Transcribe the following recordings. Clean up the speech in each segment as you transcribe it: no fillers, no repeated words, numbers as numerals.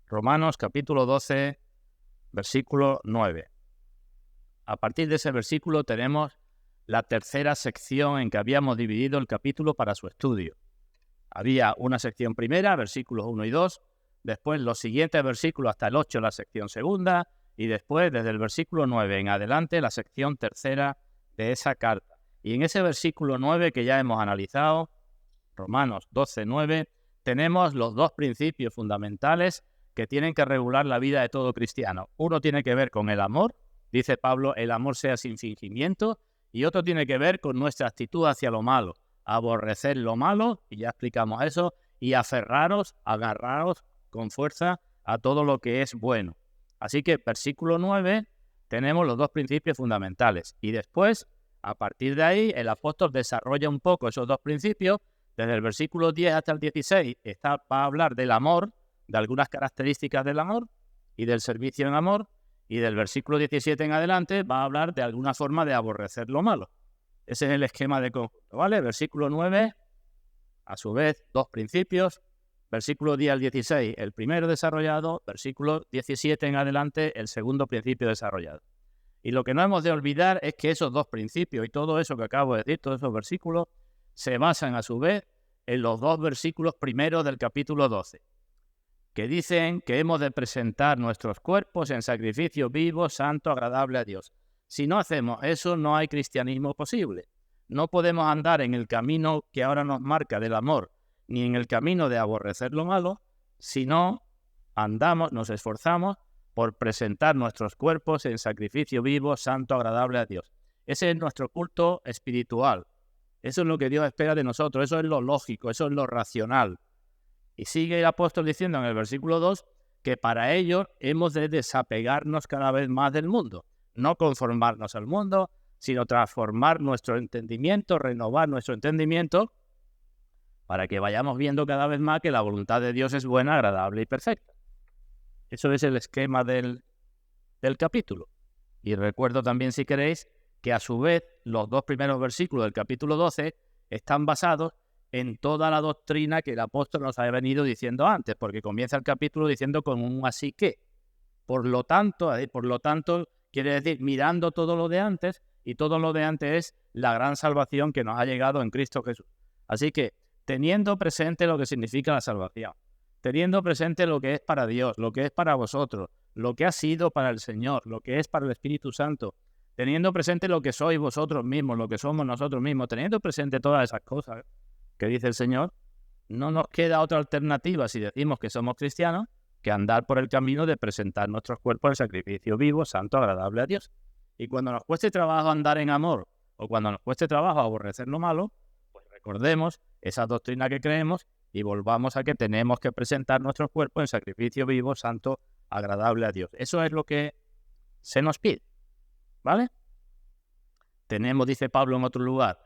Romanos capítulo 12, versículo 9. A partir de ese versículo tenemos la tercera sección en que habíamos dividido el capítulo para su estudio. Había una sección primera, versículos 1 y 2, después los siguientes versículos hasta el 8, la sección segunda, y después desde el versículo 9 en adelante la sección tercera de esa carta. Y en ese versículo 9 que ya hemos analizado, Romanos 12, 9, tenemos los dos principios fundamentales que tienen que regular la vida de todo cristiano. Uno tiene que ver con el amor, dice Pablo, el amor sea sin fingimiento, y otro tiene que ver con nuestra actitud hacia lo malo, aborrecer lo malo, y ya explicamos eso, y aferraros, agarraros con fuerza a todo lo que es bueno. Así que versículo 9 tenemos los dos principios fundamentales, y después, a partir de ahí, el apóstol desarrolla un poco esos dos principios. Desde el versículo 10 hasta el 16 va a hablar del amor, de algunas características del amor y del servicio en amor, y del versículo 17 en adelante va a hablar de alguna forma de aborrecer lo malo. Ese es el esquema de conjunto, ¿vale? Versículo 9, a su vez, dos principios. Versículo 10 al 16, el primero desarrollado. Versículo 17 en adelante, el segundo principio desarrollado. Y lo que no hemos de olvidar es que esos dos principios y todo eso que acabo de decir, todos esos versículos, se basan a su vez en los dos versículos primeros del capítulo 12, que dicen que hemos de presentar nuestros cuerpos en sacrificio vivo, santo, agradable a Dios. Si no hacemos eso, no hay cristianismo posible. No podemos andar en el camino que ahora nos marca del amor, ni en el camino de aborrecer lo malo, si no andamos, nos esforzamos por presentar nuestros cuerpos en sacrificio vivo, santo, agradable a Dios. Ese es nuestro culto espiritual. Eso es lo que Dios espera de nosotros, eso es lo lógico, eso es lo racional. Y sigue el apóstol diciendo en el versículo 2 que para ello hemos de desapegarnos cada vez más del mundo. No conformarnos al mundo, sino transformar nuestro entendimiento, renovar nuestro entendimiento, para que vayamos viendo cada vez más que la voluntad de Dios es buena, agradable y perfecta. Eso es el esquema del capítulo. Y recuerdo también, si queréis, que a su vez los dos primeros versículos del capítulo 12 están basados en toda la doctrina que el apóstol nos ha venido diciendo antes, porque comienza el capítulo diciendo con un así que. Por lo tanto, quiere decir mirando todo lo de antes, y todo lo de antes es la gran salvación que nos ha llegado en Cristo Jesús. Así que, teniendo presente lo que significa la salvación, teniendo presente lo que es para Dios, lo que es para vosotros, lo que ha sido para el Señor, lo que es para el Espíritu Santo, teniendo presente lo que sois vosotros mismos, lo que somos nosotros mismos, teniendo presente todas esas cosas que dice el Señor, no nos queda otra alternativa si decimos que somos cristianos que andar por el camino de presentar nuestros cuerpos en sacrificio vivo, santo, agradable a Dios. Y cuando nos cueste trabajo andar en amor, o cuando nos cueste trabajo aborrecer lo malo, pues recordemos esa doctrina que creemos y volvamos a que tenemos que presentar nuestros cuerpos en sacrificio vivo, santo, agradable a Dios. Eso es lo que se nos pide, ¿vale? Tenemos, dice Pablo en otro lugar,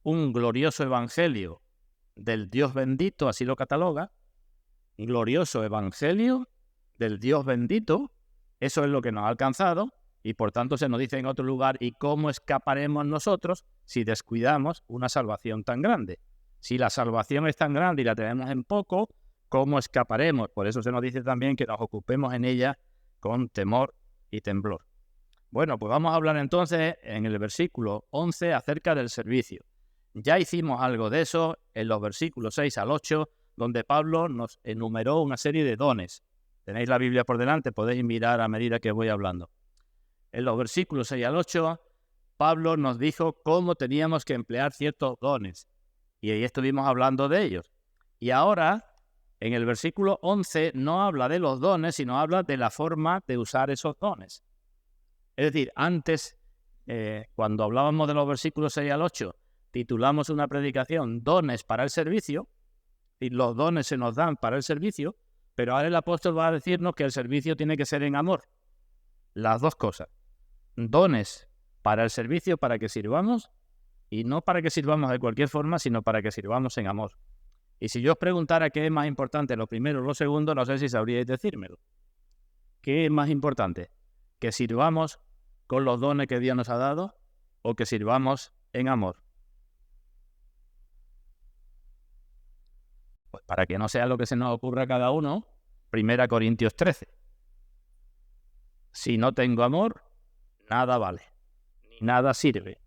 un glorioso evangelio del Dios bendito, así lo cataloga, glorioso evangelio del Dios bendito, eso es lo que nos ha alcanzado, y por tanto se nos dice en otro lugar, ¿y cómo escaparemos nosotros si descuidamos una salvación tan grande? Si la salvación es tan grande y la tenemos en poco, ¿cómo escaparemos? Por eso se nos dice también que nos ocupemos en ella con temor y temblor. Bueno, pues vamos a hablar entonces en el versículo 11 acerca del servicio. Ya hicimos algo de eso en los versículos 6 al 8, donde Pablo nos enumeró una serie de dones. Tenéis la Biblia por delante, podéis mirar a medida que voy hablando. En los versículos 6 al 8, Pablo nos dijo cómo teníamos que emplear ciertos dones. Y ahí estuvimos hablando de ellos. Y ahora, en el versículo 11, no habla de los dones, sino habla de la forma de usar esos dones. Es decir, antes, cuando hablábamos de los versículos 6 al 8, titulamos una predicación Dones para el servicio, y los dones se nos dan para el servicio, pero ahora el apóstol va a decirnos que el servicio tiene que ser en amor. Las dos cosas. Dones para el servicio, para que sirvamos, y no para que sirvamos de cualquier forma, sino para que sirvamos en amor. Y si yo os preguntara qué es más importante, lo primero o lo segundo, no sé si sabríais decírmelo. ¿Qué es más importante? ¿Que sirvamos con los dones que Dios nos ha dado o que sirvamos en amor? Pues para que no sea lo que se nos ocurra a cada uno, 1 Corintios 13. Si no tengo amor, nada vale, ni nada sirve,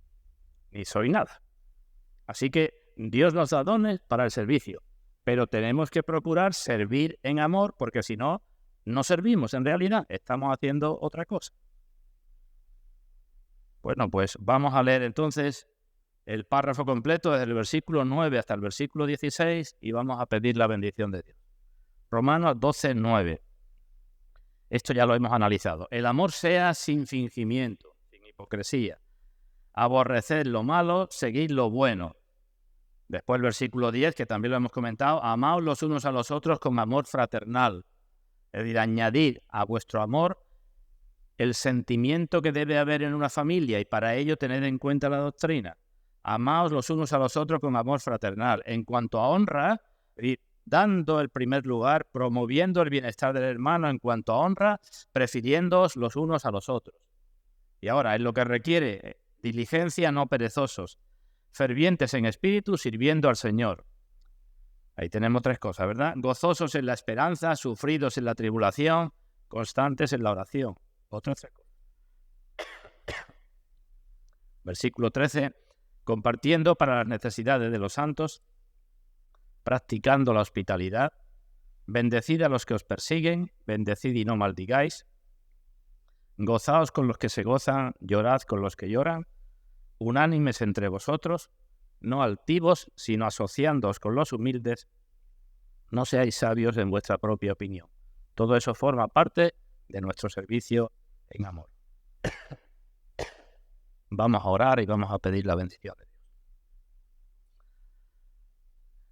ni soy nada. Así que Dios nos da dones para el servicio, pero tenemos que procurar servir en amor, porque si no, no servimos en realidad, estamos haciendo otra cosa. Bueno, pues vamos a leer entonces el párrafo completo desde el versículo 9 hasta el versículo 16 y vamos a pedir la bendición de Dios. Romanos 12, 9. Esto ya lo hemos analizado. El amor sea sin fingimiento, sin hipocresía. Aborreced lo malo, seguid lo bueno. Después el versículo 10, que también lo hemos comentado. Amaos los unos a los otros con amor fraternal. Es decir, añadir a vuestro amor el sentimiento que debe haber en una familia y para ello tener en cuenta la doctrina. Amaos los unos a los otros con amor fraternal. En cuanto a honra, dando el primer lugar, promoviendo el bienestar del hermano en cuanto a honra, prefiriéndoos los unos a los otros. Y ahora, es lo que requiere diligencia, no perezosos, fervientes en espíritu, sirviendo al Señor. Ahí tenemos tres cosas, ¿verdad? Gozosos en la esperanza, sufridos en la tribulación, constantes en la oración. Otras tres cosas. Versículo 13. Compartiendo para las necesidades de los santos, practicando la hospitalidad, bendecid a los que os persiguen, bendecid y no maldigáis, gozaos con los que se gozan, llorad con los que lloran, unánimes entre vosotros, no altivos, sino asociándoos con los humildes, no seáis sabios en vuestra propia opinión. Todo eso forma parte de nuestro servicio en amor. Vamos a orar y vamos a pedir la bendición de Dios.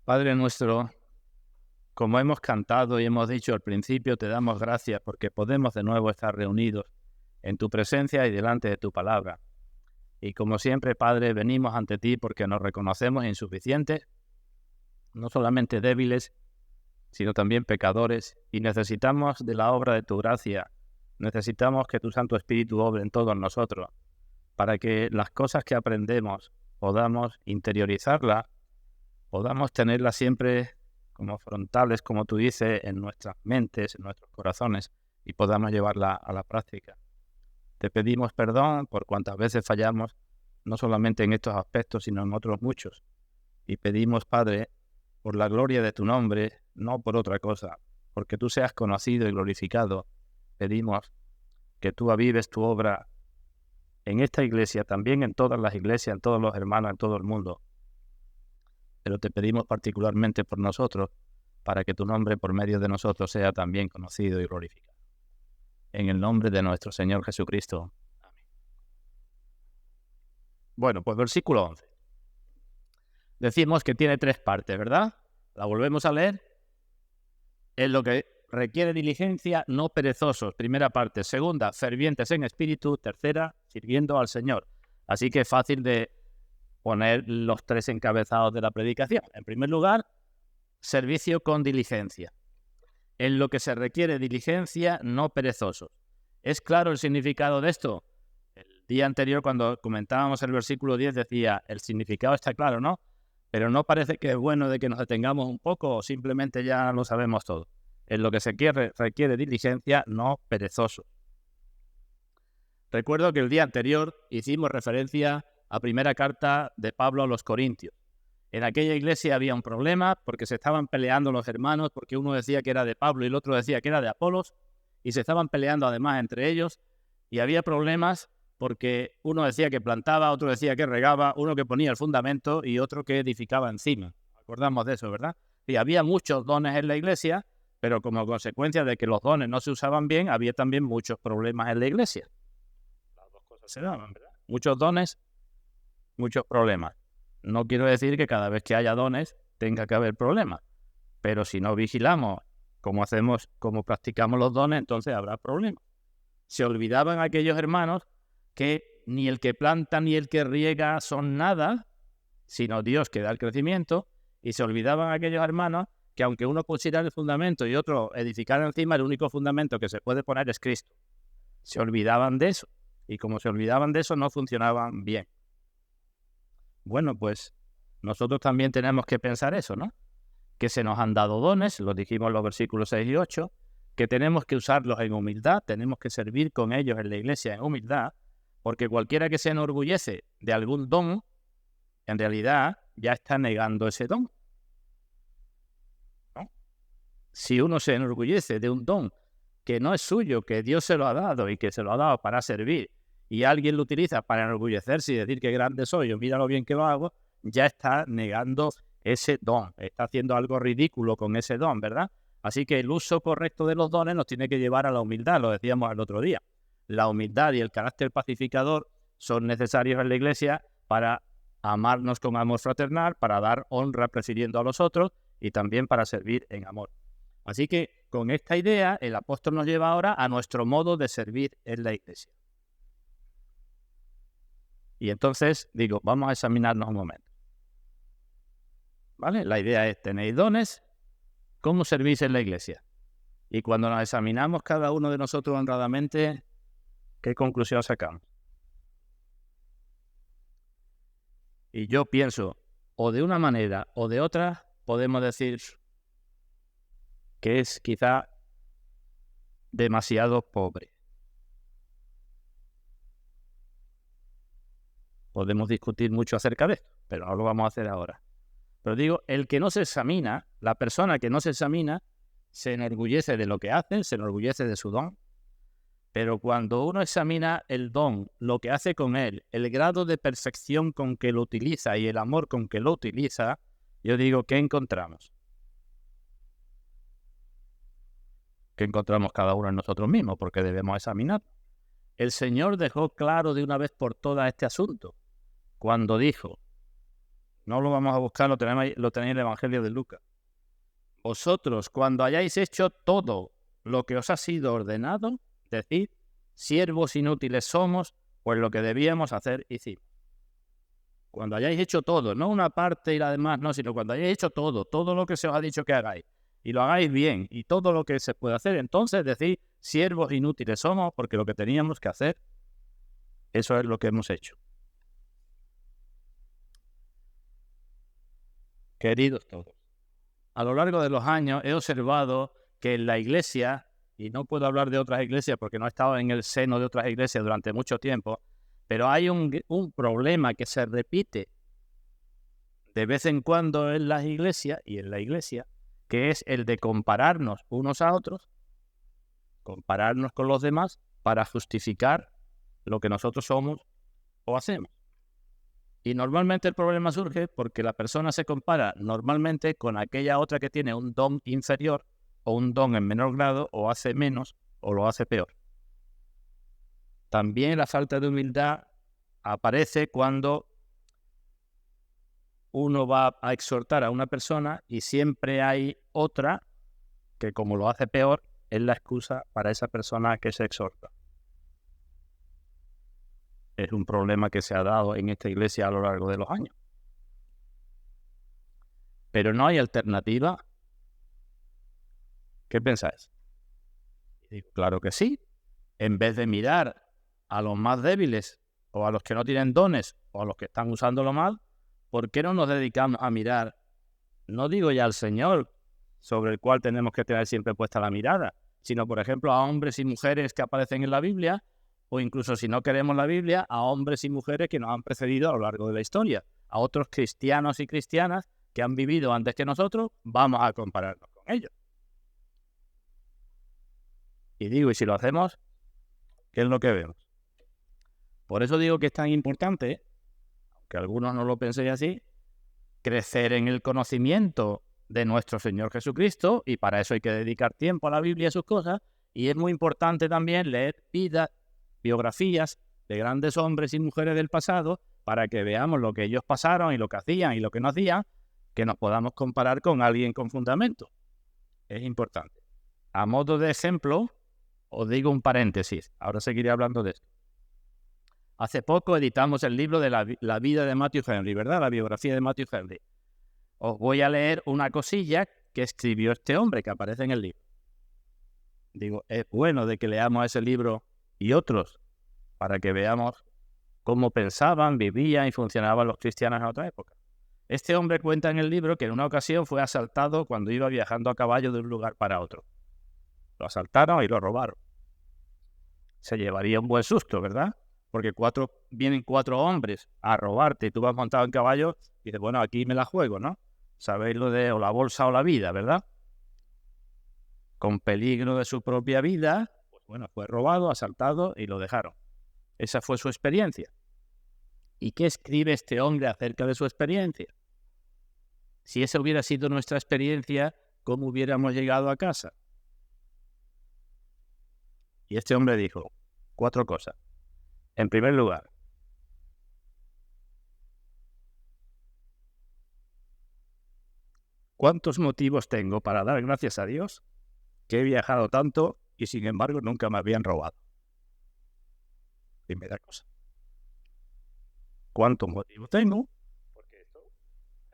Padre nuestro, como hemos cantado y hemos dicho al principio, te damos gracias porque podemos de nuevo estar reunidos en tu presencia y delante de tu palabra. Y como siempre, Padre, venimos ante ti porque nos reconocemos insuficientes, no solamente débiles, sino también pecadores, y necesitamos de la obra de tu gracia. Necesitamos que tu Santo Espíritu obre en todos nosotros, para que las cosas que aprendemos podamos interiorizarlas, podamos tenerlas siempre como frontales, como tú dices, en nuestras mentes, en nuestros corazones, y podamos llevarla a la práctica. Te pedimos perdón por cuantas veces fallamos, no solamente en estos aspectos, sino en otros muchos. Y pedimos, Padre, por la gloria de tu nombre, no por otra cosa, porque tú seas conocido y glorificado. Pedimos que tú avives tu obra en esta iglesia, también en todas las iglesias, en todos los hermanos, en todo el mundo. Pero te pedimos particularmente por nosotros, para que tu nombre por medio de nosotros sea también conocido y glorificado. En el nombre de nuestro Señor Jesucristo. Amén. Bueno, pues versículo 11. Decimos que tiene tres partes, ¿verdad? La volvemos a leer. Es lo que requiere diligencia, no perezosos. Primera parte. Segunda, fervientes en espíritu. Tercera, sirviendo al Señor. Así que es fácil de poner los tres encabezados de la predicación. En primer lugar, servicio con diligencia. En lo que se requiere diligencia, no perezosos. ¿Es claro el significado de esto? El día anterior, cuando comentábamos el versículo 10, decía, el significado está claro, ¿no? Pero no parece que es bueno de que nos detengamos un poco o simplemente ya lo sabemos todo. En lo que se requiere diligencia, no perezosos. Recuerdo que el día anterior hicimos referencia a primera carta de Pablo a los Corintios. En aquella iglesia había un problema porque se estaban peleando los hermanos, porque uno decía que era de Pablo y el otro decía que era de Apolos, y se estaban peleando además entre ellos, y había problemas porque uno decía que plantaba, otro decía que regaba, uno que ponía el fundamento y otro que edificaba encima. Acordamos de eso, ¿verdad? Y había muchos dones en la iglesia, pero como consecuencia de que los dones no se usaban bien, había también muchos problemas en la iglesia. Las dos cosas se daban, ¿verdad? Muchos dones, muchos problemas. No quiero decir que cada vez que haya dones tenga que haber problemas, pero si no vigilamos cómo hacemos, cómo practicamos los dones, entonces habrá problemas. Se olvidaban aquellos hermanos que ni el que planta ni el que riega son nada, sino Dios que da el crecimiento, y se olvidaban aquellos hermanos que aunque uno pusiera el fundamento y otro edificara encima, el único fundamento que se puede poner es Cristo. Se olvidaban de eso, y como se olvidaban de eso, no funcionaban bien. Bueno, pues nosotros también tenemos que pensar eso, ¿no? Que se nos han dado dones, lo dijimos en los versículos 6 y 8, que tenemos que usarlos en humildad, tenemos que servir con ellos en la iglesia en humildad, porque cualquiera que se enorgullece de algún don, en realidad ya está negando ese don, ¿no? Si uno se enorgullece de un don que no es suyo, que Dios se lo ha dado y que se lo ha dado para servir, y alguien lo utiliza para enorgullecerse y decir que grande soy, o mira lo bien que lo hago, ya está negando ese don, está haciendo algo ridículo con ese don, ¿verdad? Así que el uso correcto de los dones nos tiene que llevar a la humildad, lo decíamos el otro día. La humildad y el carácter pacificador son necesarios en la iglesia para amarnos con amor fraternal, para dar honra prefiriendo a los otros y también para servir en amor. Así que con esta idea el apóstol nos lleva ahora a nuestro modo de servir en la iglesia. Y entonces digo, vamos a examinarnos un momento. ¿Vale? La idea es, tenéis dones, ¿cómo servís en la iglesia? Y cuando nos examinamos cada uno de nosotros honradamente, ¿qué conclusión sacamos? Y yo pienso, o de una manera o de otra, podemos decir que es quizá demasiado pobre. Podemos discutir mucho acerca de esto, pero no lo vamos a hacer ahora. Pero digo, el que no se examina, la persona que no se examina, se enorgullece de lo que hace, se enorgullece de su don. Pero cuando uno examina el don, lo que hace con él, el grado de perfección con que lo utiliza y el amor con que lo utiliza, yo digo, ¿qué encontramos? ¿Qué encontramos cada uno en nosotros mismos? Porque debemos examinar. El Señor dejó claro de una vez por todas este asunto, cuando dijo, no lo vamos a buscar, lo tenéis en el Evangelio de Lucas. Vosotros, cuando hayáis hecho todo lo que os ha sido ordenado, decid, siervos inútiles somos, pues lo que debíamos hacer hicimos. Cuando hayáis hecho todo, no una parte y la demás, no, sino cuando hayáis hecho todo lo que se os ha dicho que hagáis, y lo hagáis bien, y todo lo que se puede hacer, entonces decid, siervos inútiles somos, porque lo que teníamos que hacer, eso es lo que hemos hecho. Queridos todos, a lo largo de los años he observado que en la iglesia, y no puedo hablar de otras iglesias porque no he estado en el seno de otras iglesias durante mucho tiempo, pero hay un problema que se repite de vez en cuando en las iglesias y en la iglesia, que es el de compararnos unos a otros, compararnos con los demás para justificar lo que nosotros somos o hacemos. Y normalmente el problema surge porque la persona se compara normalmente con aquella otra que tiene un don inferior o un don en menor grado, o hace menos o lo hace peor. También la falta de humildad aparece cuando uno va a exhortar a una persona y siempre hay otra que, como lo hace peor, es la excusa para esa persona que se exhorta. Es un problema que se ha dado en esta iglesia a lo largo de los años. Pero no hay alternativa. ¿Qué pensáis? Y digo, claro que sí. En vez de mirar a los más débiles o a los que no tienen dones o a los que están usándolo mal, ¿por qué no nos dedicamos a mirar, no digo ya al Señor, sobre el cual tenemos que tener siempre puesta la mirada, sino, por ejemplo, a hombres y mujeres que aparecen en la Biblia, o incluso, si no queremos la Biblia, a hombres y mujeres que nos han precedido a lo largo de la historia, a otros cristianos y cristianas que han vivido antes que nosotros, vamos a compararnos con ellos. Y digo, ¿y si lo hacemos? ¿Qué es lo que vemos? Por eso digo que es tan importante, aunque algunos no lo penséis así, crecer en el conocimiento de nuestro Señor Jesucristo, y para eso hay que dedicar tiempo a la Biblia y a sus cosas, y es muy importante también leer biografías de grandes hombres y mujeres del pasado, para que veamos lo que ellos pasaron y lo que hacían y lo que no hacían, que nos podamos comparar con alguien con fundamento. Es importante. A modo de ejemplo, os digo un paréntesis, ahora seguiré hablando de esto. Hace poco editamos el libro de la vida de Matthew Henry, ¿verdad? La biografía de Matthew Henry. Os voy a leer una cosilla que escribió este hombre que aparece en el libro. Digo, es bueno de que leamos ese libro y otros para que veamos cómo pensaban, vivían y funcionaban los cristianos en otra época. Este hombre cuenta en el libro que en una ocasión fue asaltado cuando iba viajando a caballo de un lugar para otro. Lo asaltaron y lo robaron. Se llevaría un buen susto, ¿verdad? Porque vienen 4 hombres a robarte y tú vas montado en caballo y dices, bueno, aquí me la juego, ¿no? Sabéis lo de o la bolsa o la vida, ¿verdad? Con peligro de su propia vida, pues bueno, fue robado, asaltado y lo dejaron. Esa fue su experiencia. ¿Y qué escribe este hombre acerca de su experiencia? Si esa hubiera sido nuestra experiencia, ¿cómo hubiéramos llegado a casa? Y este hombre dijo 4 cosas. En primer lugar, ¿cuántos motivos tengo para dar gracias a Dios que he viajado tanto y sin embargo nunca me habían robado? Primera cosa. ¿Cuántos motivos tengo? Porque esto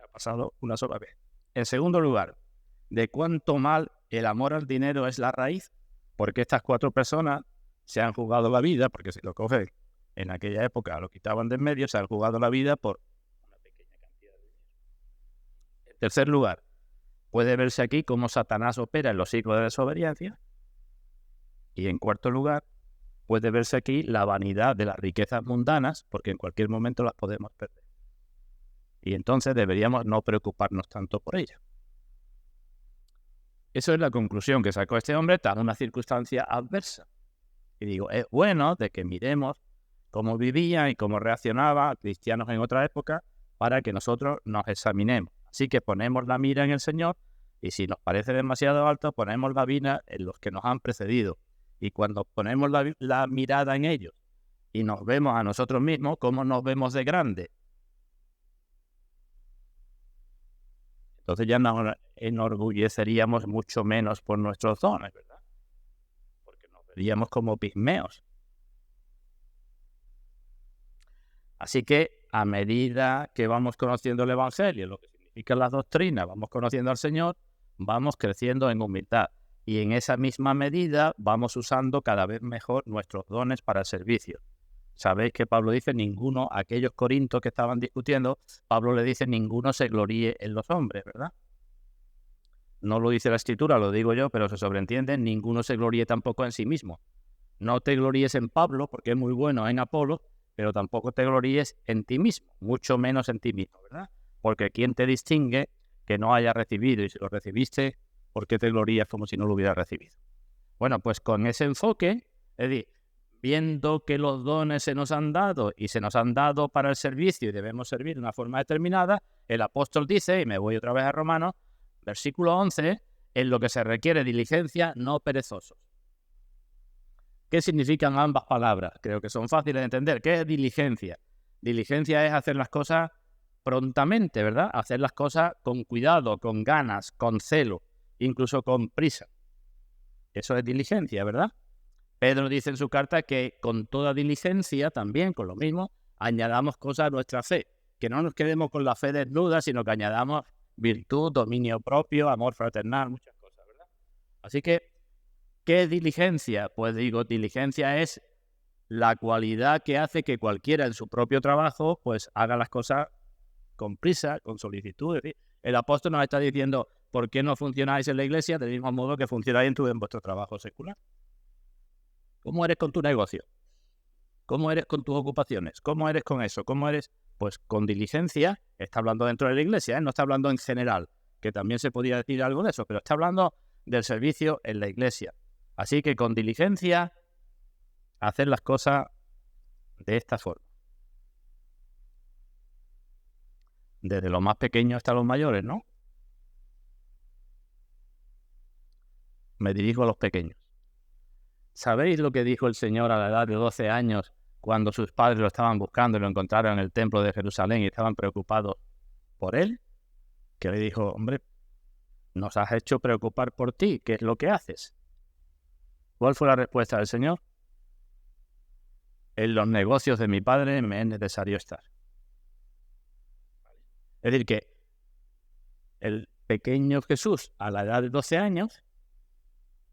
ha pasado una sola vez. En segundo lugar, ¿de cuánto mal el amor al dinero es la raíz? Porque estas 4 personas se han jugado la vida, porque si lo cogen en aquella época lo quitaban de en medio, se han jugado la vida por una pequeña cantidad de dinero. En tercer lugar, puede verse aquí cómo Satanás opera en los ciclos de desobediencia. Y en cuarto lugar, puede verse aquí la vanidad de las riquezas mundanas, porque en cualquier momento las podemos perder. Y entonces deberíamos no preocuparnos tanto por ellas. Eso es la conclusión que sacó este hombre tras una circunstancia adversa. Y digo, es bueno de que miremos cómo vivían y cómo reaccionaban cristianos en otra época para que nosotros nos examinemos. Así que ponemos la mira en el Señor y si nos parece demasiado alto, ponemos la mira en los que nos han precedido. Y cuando ponemos la mirada en ellos y nos vemos a nosotros mismos, ¿cómo nos vemos de grande? Entonces ya nos enorgulleceríamos mucho menos por nuestros dones, ¿verdad? Porque nos veríamos como pigmeos. Así que a medida que vamos conociendo el Evangelio, lo que significan las doctrinas, vamos conociendo al Señor, vamos creciendo en humildad. Y en esa misma medida vamos usando cada vez mejor nuestros dones para el servicio. Sabéis que Pablo dice, ninguno, aquellos corintios que estaban discutiendo, Pablo le dice, ninguno se gloríe en los hombres, ¿verdad? No lo dice la Escritura, lo digo yo, pero se sobreentiende, ninguno se gloríe tampoco en sí mismo. No te gloríes en Pablo, porque es muy bueno en Apolo, pero tampoco te gloríes en ti mismo, mucho menos en ti mismo, ¿verdad? Porque ¿quién te distingue que no haya recibido? Y si lo recibiste, ¿por qué te glorías como si no lo hubieras recibido? Bueno, pues con ese enfoque, es decir, viendo que los dones se nos han dado y se nos han dado para el servicio y debemos servir de una forma determinada, el apóstol dice, y me voy otra vez a Romanos, versículo 11, en lo que se requiere diligencia, no perezosos. ¿Qué significan ambas palabras? Creo que son fáciles de entender. ¿Qué es diligencia? Diligencia es hacer las cosas prontamente, ¿verdad? Hacer las cosas con cuidado, con ganas, con celo, incluso con prisa. Eso es diligencia, ¿verdad? Pedro dice en su carta que con toda diligencia, también con lo mismo, añadamos cosas a nuestra fe. Que no nos quedemos con la fe desnuda, sino que añadamos virtud, dominio propio, amor fraternal, muchas cosas, ¿verdad? Así que, ¿qué es diligencia? Pues digo, diligencia es la cualidad que hace que cualquiera en su propio trabajo pues haga las cosas con prisa, con solicitud. Es decir, el apóstol nos está diciendo, ¿por qué no funcionáis en la iglesia del mismo modo que funcionáis en vuestro trabajo secular? ¿Cómo eres con tu negocio? ¿Cómo eres con tus ocupaciones? ¿Cómo eres con eso? ¿Cómo eres? Pues con diligencia. Está hablando dentro de la iglesia, ¿eh? No está hablando en general, que también se podría decir algo de eso, pero está hablando del servicio en la iglesia. Así que con diligencia, hacer las cosas de esta forma. Desde los más pequeños hasta los mayores, ¿no? Me dirijo a los pequeños. ¿Sabéis lo que dijo el Señor a la edad de 12 años cuando sus padres lo estaban buscando y lo encontraron en el templo de Jerusalén y estaban preocupados por él? Que le dijo, hombre, nos has hecho preocupar por ti, ¿qué es lo que haces? ¿Cuál fue la respuesta del Señor? En los negocios de mi padre me es necesario estar. Es decir, que el pequeño Jesús a la edad de 12 años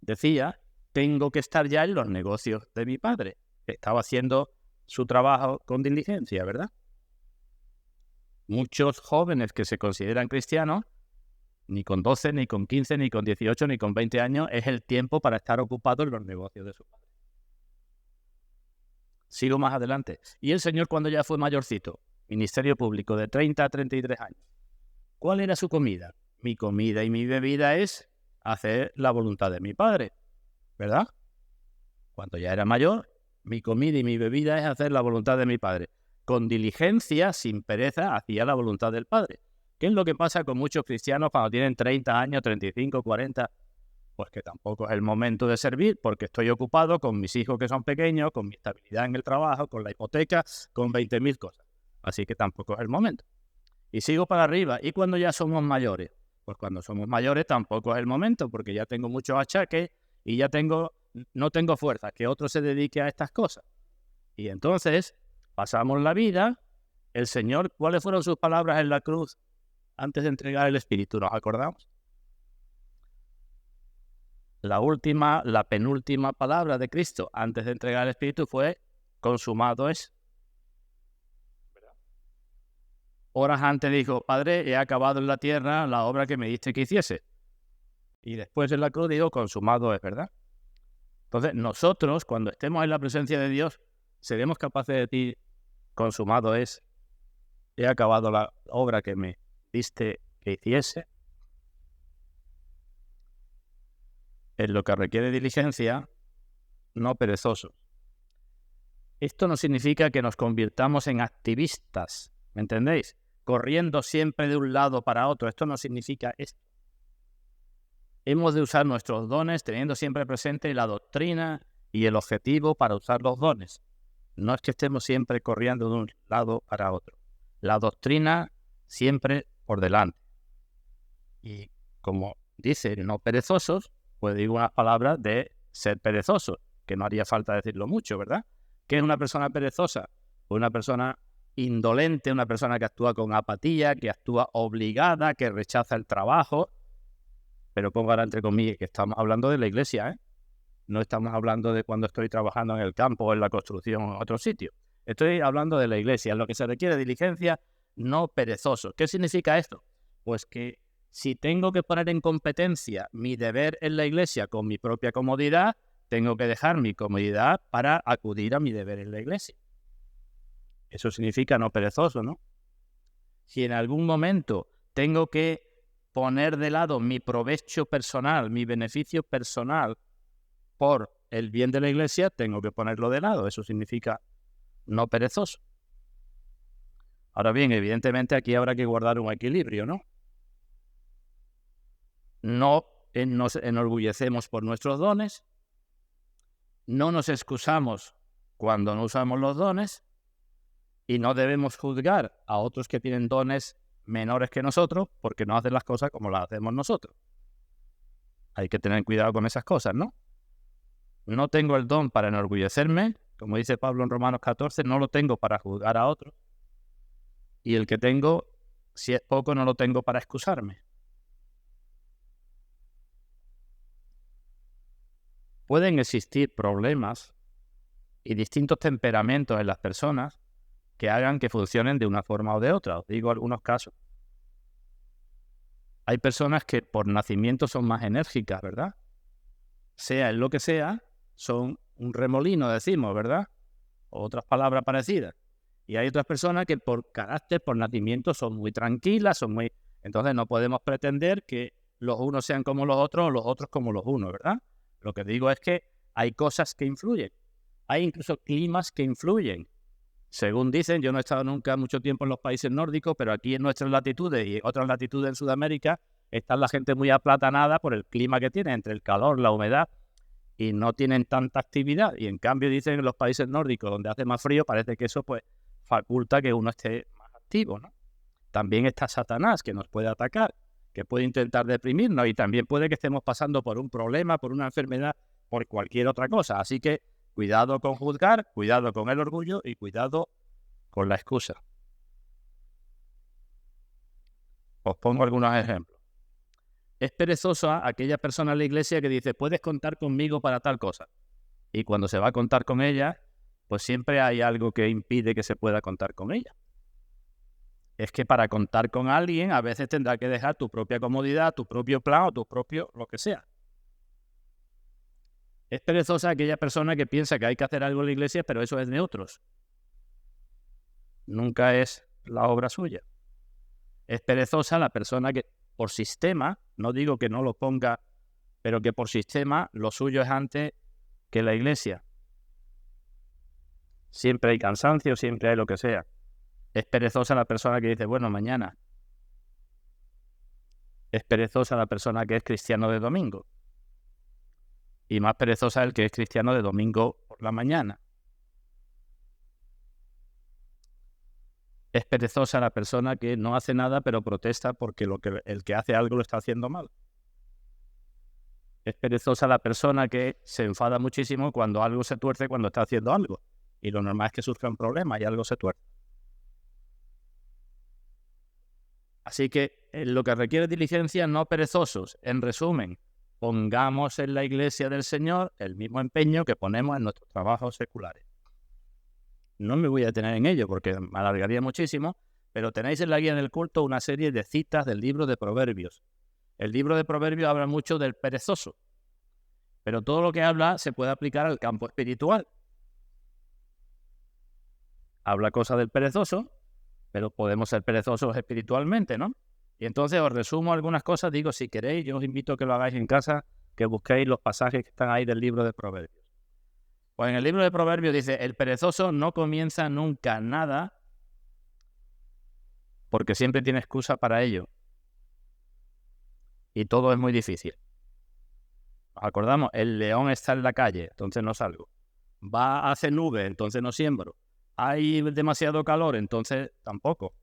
decía, tengo que estar ya en los negocios de mi padre. Estaba haciendo su trabajo con diligencia, ¿verdad? Muchos jóvenes que se consideran cristianos Ni con 12, ni con 15, ni con 18, ni con 20 años es el tiempo para estar ocupado en los negocios de su padre. Sigo más adelante. Y el señor, cuando ya fue mayorcito, ministerio público, de 30 a 33 años, ¿cuál era su comida? Mi comida y mi bebida es hacer la voluntad de mi padre, ¿verdad? Cuando ya era mayor, mi comida y mi bebida es hacer la voluntad de mi padre. Con diligencia, sin pereza, hacía la voluntad del padre. ¿Qué es lo que pasa con muchos cristianos cuando tienen 30 años, 35, 40? Pues que tampoco es el momento de servir porque estoy ocupado con mis hijos que son pequeños, con mi estabilidad en el trabajo, con la hipoteca, con 20.000 cosas. Así que tampoco es el momento. Y sigo para arriba. ¿Y cuando ya somos mayores? Pues cuando somos mayores tampoco es el momento porque ya tengo muchos achaques y ya no tengo fuerza, que otro se dedique a estas cosas. Y entonces pasamos la vida. El Señor, ¿cuáles fueron sus palabras en la cruz antes de entregar el Espíritu? ¿Nos acordamos? La penúltima palabra de Cristo antes de entregar el Espíritu fue: consumado es. Horas antes dijo: Padre, he acabado en la tierra la obra que me diste que hiciese. Y después en la cruz dijo: consumado es, ¿verdad? Entonces nosotros, cuando estemos en la presencia de Dios, seremos capaces de decir: consumado es, he acabado la obra que me diste que hiciese. En lo que requiere diligencia, no perezosos. Esto no significa que nos convirtamos en activistas, ¿me entendéis? Corriendo siempre de un lado para otro. Esto no significa esto. Hemos de usar nuestros dones teniendo siempre presente la doctrina y el objetivo para usar los dones. No es que estemos siempre corriendo de un lado para otro. La doctrina siempre por delante. Y como dice, no perezosos, pues digo unas palabras de ser perezoso, que no haría falta decirlo mucho, ¿verdad? ¿Qué es una persona perezosa? Pues una persona indolente, una persona que actúa con apatía, que actúa obligada, que rechaza el trabajo. Pero pongo ahora entre comillas que estamos hablando de la iglesia, ¿eh? No estamos hablando de cuando estoy trabajando en el campo o en la construcción o en otro sitio. Estoy hablando de la iglesia, en lo que se requiere diligencia, no perezoso. ¿Qué significa esto? Pues que si tengo que poner en competencia mi deber en la iglesia con mi propia comodidad, tengo que dejar mi comodidad para acudir a mi deber en la iglesia. Eso significa no perezoso, ¿no? Si en algún momento tengo que poner de lado mi provecho personal, mi beneficio personal por el bien de la iglesia, tengo que ponerlo de lado. Eso significa no perezoso. Ahora bien, evidentemente aquí habrá que guardar un equilibrio, ¿no? No nos enorgullecemos por nuestros dones, no nos excusamos cuando no usamos los dones y no debemos juzgar a otros que tienen dones menores que nosotros porque no hacen las cosas como las hacemos nosotros. Hay que tener cuidado con esas cosas, ¿no? No tengo el don para enorgullecerme, como dice Pablo en Romanos 14, no lo tengo para juzgar a otros. Y el que tengo, si es poco, no lo tengo para excusarme. Pueden existir problemas y distintos temperamentos en las personas que hagan que funcionen de una forma o de otra. Os digo algunos casos. Hay personas que por nacimiento son más enérgicas, ¿verdad? Sea en lo que sea, son un remolino, decimos, ¿verdad? O otras palabras parecidas. Y hay otras personas que por carácter, por nacimiento, son muy tranquilas, Entonces no podemos pretender que los unos sean como los otros o los otros como los unos, ¿verdad? Lo que digo es que hay cosas que influyen. Hay incluso climas que influyen. Según dicen, yo no he estado nunca mucho tiempo en los países nórdicos, pero aquí en nuestras latitudes y otras latitudes en Sudamérica está la gente muy aplatanada por el clima que tiene, entre el calor, la humedad, y no tienen tanta actividad. Y en cambio dicen en los países nórdicos, donde hace más frío, parece que eso pues faculta que uno esté más activo, ¿no? También está Satanás, que nos puede atacar, que puede intentar deprimirnos, y también puede que estemos pasando por un problema, por una enfermedad, por cualquier otra cosa. Así que cuidado con juzgar, cuidado con el orgullo y cuidado con la excusa. Os pongo algunos ejemplos. Es perezosa aquella persona en la iglesia que dice: puedes contar conmigo para tal cosa. Y cuando se va a contar con ella, pues siempre hay algo que impide que se pueda contar con ella. es que para contar con alguien a veces tendrás que dejar tu propia comodidad, tu propio plan o tu propio lo que sea. Es perezosa aquella persona que piensa que hay que hacer algo en la iglesia, pero eso es de otros. Nunca es la obra suya. Es perezosa la persona que por sistema, no digo que no lo ponga, pero que por sistema lo suyo es antes que la iglesia. Siempre hay cansancio, siempre hay lo que sea. Es perezosa la persona que dice, bueno, mañana. Es perezosa la persona que es cristiano de domingo. Y más perezosa el que es cristiano de domingo por la mañana. Es perezosa la persona que no hace nada pero protesta porque el que hace algo lo está haciendo mal. Es perezosa la persona que se enfada muchísimo cuando algo se tuerce cuando está haciendo algo. Y lo normal es que surjan problemas y algo se tuerce. Así que lo que requiere diligencia, no perezosos. En resumen, pongamos en la iglesia del Señor el mismo empeño que ponemos en nuestros trabajos seculares. No me voy a detener en ello porque me alargaría muchísimo, pero tenéis en la guía del culto una serie de citas del libro de Proverbios. El libro de Proverbios habla mucho del perezoso, pero todo lo que habla se puede aplicar al campo espiritual. Habla cosas del perezoso, pero podemos ser perezosos espiritualmente, ¿no? Y entonces os resumo algunas cosas, digo, si queréis, yo os invito a que lo hagáis en casa, que busquéis los pasajes que están ahí del libro de Proverbios. Pues en el libro de Proverbios dice, el perezoso no comienza nunca nada porque siempre tiene excusa para ello. Y todo es muy difícil. ¿Nos acordamos? El león está en la calle, entonces no salgo. Hace nube, entonces no siembro. Hay demasiado calor, entonces tampoco.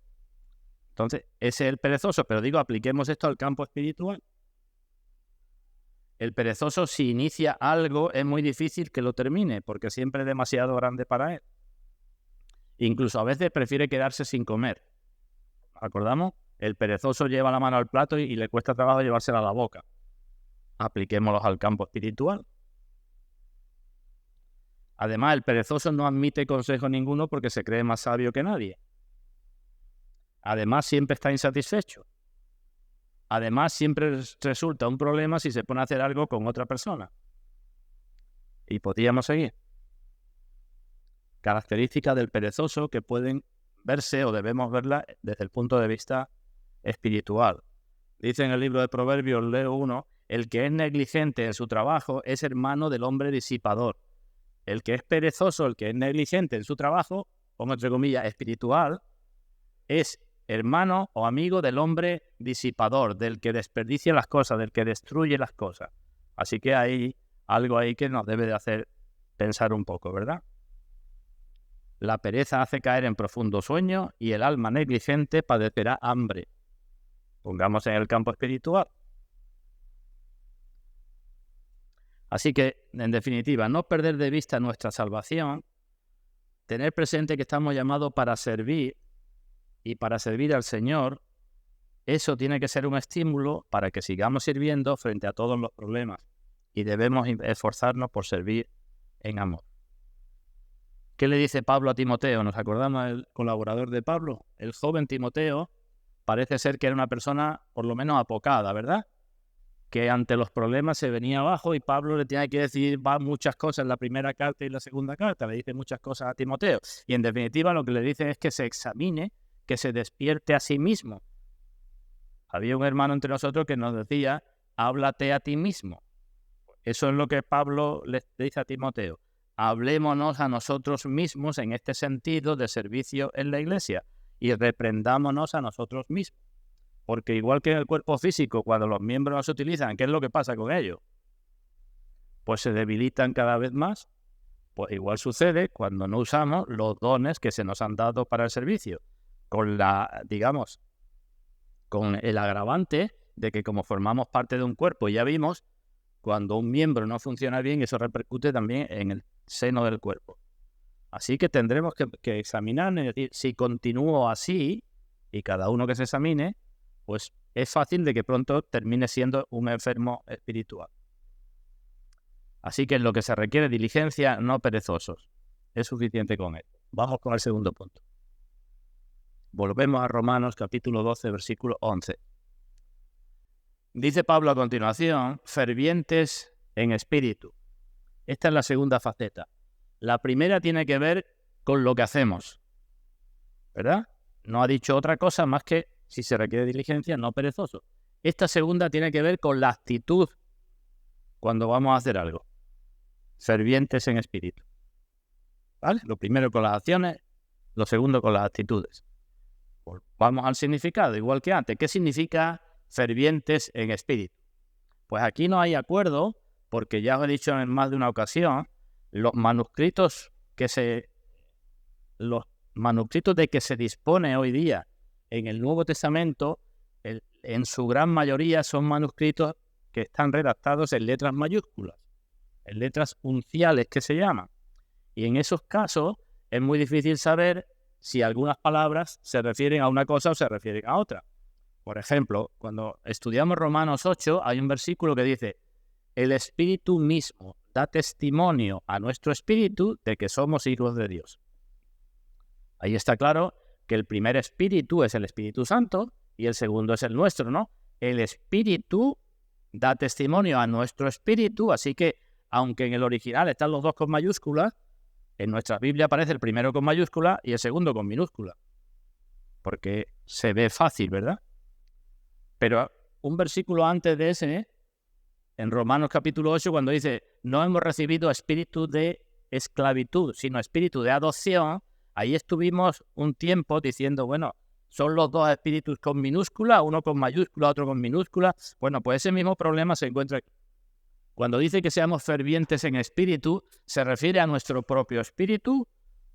Entonces, ese es el perezoso, pero digo, apliquemos esto al campo espiritual. El perezoso, si inicia algo, es muy difícil que lo termine, porque siempre es demasiado grande para él. Incluso a veces prefiere quedarse sin comer. ¿Nos acordamos? El perezoso lleva la mano al plato y le cuesta trabajo llevársela a la boca. Apliquémoslos al campo espiritual. Además, el perezoso no admite consejo ninguno porque se cree más sabio que nadie. Además, siempre está insatisfecho. Además, siempre resulta un problema si se pone a hacer algo con otra persona. Y podríamos seguir. Características del perezoso que pueden verse o debemos verlas desde el punto de vista espiritual. Dice en el libro de Proverbios, leo 1, el que es negligente en su trabajo es hermano del hombre disipador. El que es perezoso, el que es negligente en su trabajo, pongo entre comillas, espiritual, es hermano o amigo del hombre disipador, del que desperdicia las cosas, del que destruye las cosas. Así que hay algo ahí que nos debe de hacer pensar un poco, ¿verdad? La pereza hace caer en profundo sueño y el alma negligente padecerá hambre. Pongamos en el campo espiritual. Así que, en definitiva, no perder de vista nuestra salvación, tener presente que estamos llamados para servir y para servir al Señor, eso tiene que ser un estímulo para que sigamos sirviendo frente a todos los problemas y debemos esforzarnos por servir en amor. ¿Qué le dice Pablo a Timoteo? ¿Nos acordamos del colaborador de Pablo? El joven Timoteo parece ser que era una persona por lo menos apocada, ¿verdad? Que ante los problemas se venía abajo y Pablo le tiene que decir muchas cosas en la primera carta y en la segunda carta. Le dice muchas cosas a Timoteo. Y en definitiva lo que le dice es que se examine, que se despierte a sí mismo. Había un hermano entre nosotros que nos decía, háblate a ti mismo. Eso es lo que Pablo le dice a Timoteo. Hablémonos a nosotros mismos en este sentido de servicio en la iglesia y reprendámonos a nosotros mismos. Porque igual que en el cuerpo físico, cuando los miembros no se utilizan, ¿qué es lo que pasa con ellos? Pues se debilitan cada vez más. Pues igual sucede cuando no usamos los dones que se nos han dado para el servicio. Con el agravante de que como formamos parte de un cuerpo, ya vimos, cuando un miembro no funciona bien, eso repercute también en el seno del cuerpo. Así que tendremos que examinar, es decir, si continúo así, y cada uno que se examine, pues es fácil de que pronto termine siendo un enfermo espiritual. Así que en lo que se requiere diligencia, no perezosos. Es suficiente con esto. Vamos con el segundo punto. Volvemos a Romanos capítulo 12, versículo 11. Dice Pablo a continuación, fervientes en espíritu. Esta es la segunda faceta. La primera tiene que ver con lo que hacemos, ¿verdad? No ha dicho otra cosa más que si se requiere diligencia, no perezoso. Esta segunda tiene que ver con la actitud cuando vamos a hacer algo. Fervientes en espíritu. ¿Vale? Lo primero con las acciones, lo segundo con las actitudes. Vamos al significado, igual que antes. ¿Qué significa fervientes en espíritu? Pues aquí no hay acuerdo, porque ya os he dicho en más de una ocasión, los manuscritos de que se dispone hoy día en el Nuevo Testamento, en su gran mayoría son manuscritos que están redactados en letras mayúsculas, en letras unciales que se llaman. Y en esos casos es muy difícil saber si algunas palabras se refieren a una cosa o se refieren a otra. Por ejemplo, cuando estudiamos Romanos 8, hay un versículo que dice: el Espíritu mismo da testimonio a nuestro espíritu de que somos hijos de Dios. Ahí está claro que el primer espíritu es el Espíritu Santo y el segundo es el nuestro, ¿no? El Espíritu da testimonio a nuestro espíritu, así que, aunque en el original están los dos con mayúsculas, en nuestra Biblia aparece el primero con mayúscula y el segundo con minúscula, porque se ve fácil, ¿verdad? Pero un versículo antes de ese, en Romanos capítulo 8, cuando dice: no hemos recibido espíritu de esclavitud, sino espíritu de adopción, ahí estuvimos un tiempo diciendo, bueno, son los dos espíritus con minúscula, uno con mayúscula, otro con minúscula. Bueno, pues ese mismo problema se encuentra aquí. Cuando dice que seamos fervientes en espíritu, ¿se refiere a nuestro propio espíritu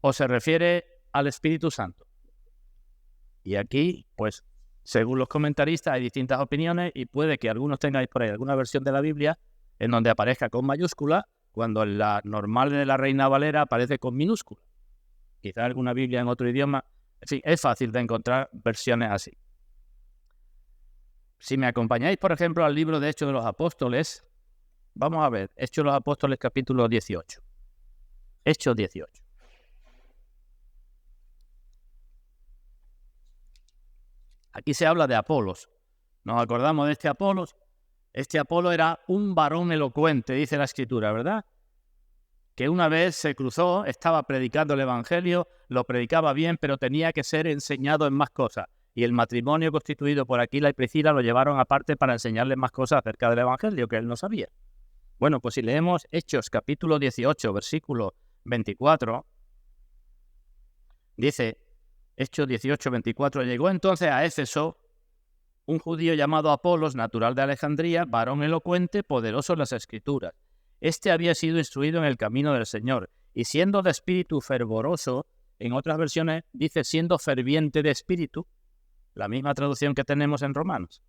o se refiere al Espíritu Santo? Y aquí, pues, según los comentaristas, hay distintas opiniones y puede que algunos tengáis por ahí alguna versión de la Biblia en donde aparezca con mayúscula, cuando en la normal de la Reina Valera aparece con minúscula. Quizá alguna Biblia en otro idioma. En fin, es fácil de encontrar versiones así. Si me acompañáis, por ejemplo, al libro de Hechos de los Apóstoles, vamos a ver, Hechos de los Apóstoles capítulo 18. Hechos 18. Aquí se habla de Apolos. ¿Nos acordamos de este Apolos? Este Apolo era un varón elocuente, dice la Escritura, ¿verdad? Que una vez se cruzó, estaba predicando el Evangelio, lo predicaba bien, pero tenía que ser enseñado en más cosas. Y el matrimonio constituido por Aquila y Priscila lo llevaron aparte para enseñarle más cosas acerca del Evangelio que él no sabía. Bueno, pues si leemos Hechos capítulo 18, versículo 24, dice, Hechos 18, 24, llegó entonces a Éfeso un judío llamado Apolos, natural de Alejandría, varón elocuente, poderoso en las Escrituras. Este había sido instruido en el camino del Señor, y siendo de espíritu fervoroso, en otras versiones dice siendo ferviente de espíritu, la misma traducción que tenemos en Romanos.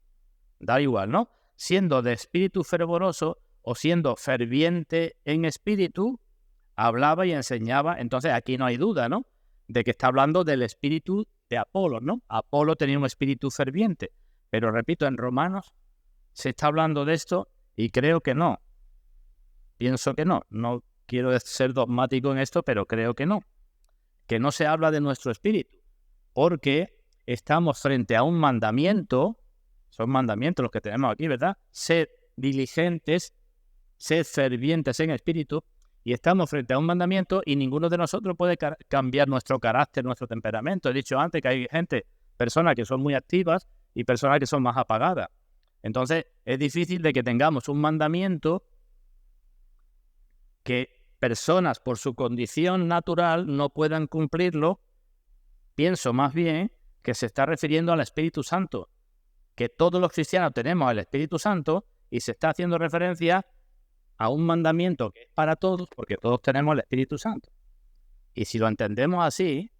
Da igual, ¿no? Siendo de espíritu fervoroso o siendo ferviente en espíritu, hablaba y enseñaba. Entonces aquí no hay duda, ¿no?, de que está hablando del espíritu de Apolo, ¿no? Apolo tenía un espíritu ferviente. Pero repito, en Romanos se está hablando de esto y creo que no. Pienso que no. No quiero ser dogmático en esto, pero creo que no. Que no se habla de nuestro espíritu. Porque estamos frente a un mandamiento. Son mandamientos los que tenemos aquí, ¿verdad? Sed diligentes, sed fervientes en espíritu. Y estamos frente a un mandamiento y ninguno de nosotros puede cambiar nuestro carácter, nuestro temperamento. He dicho antes que hay personas que son muy activas y personas que son más apagadas. Entonces, es difícil de que tengamos un mandamiento que personas por su condición natural no puedan cumplirlo. Pienso más bien que se está refiriendo al Espíritu Santo, que todos los cristianos tenemos el Espíritu Santo y se está haciendo referencia a un mandamiento que es para todos, porque todos tenemos el Espíritu Santo. Y si lo entendemos así,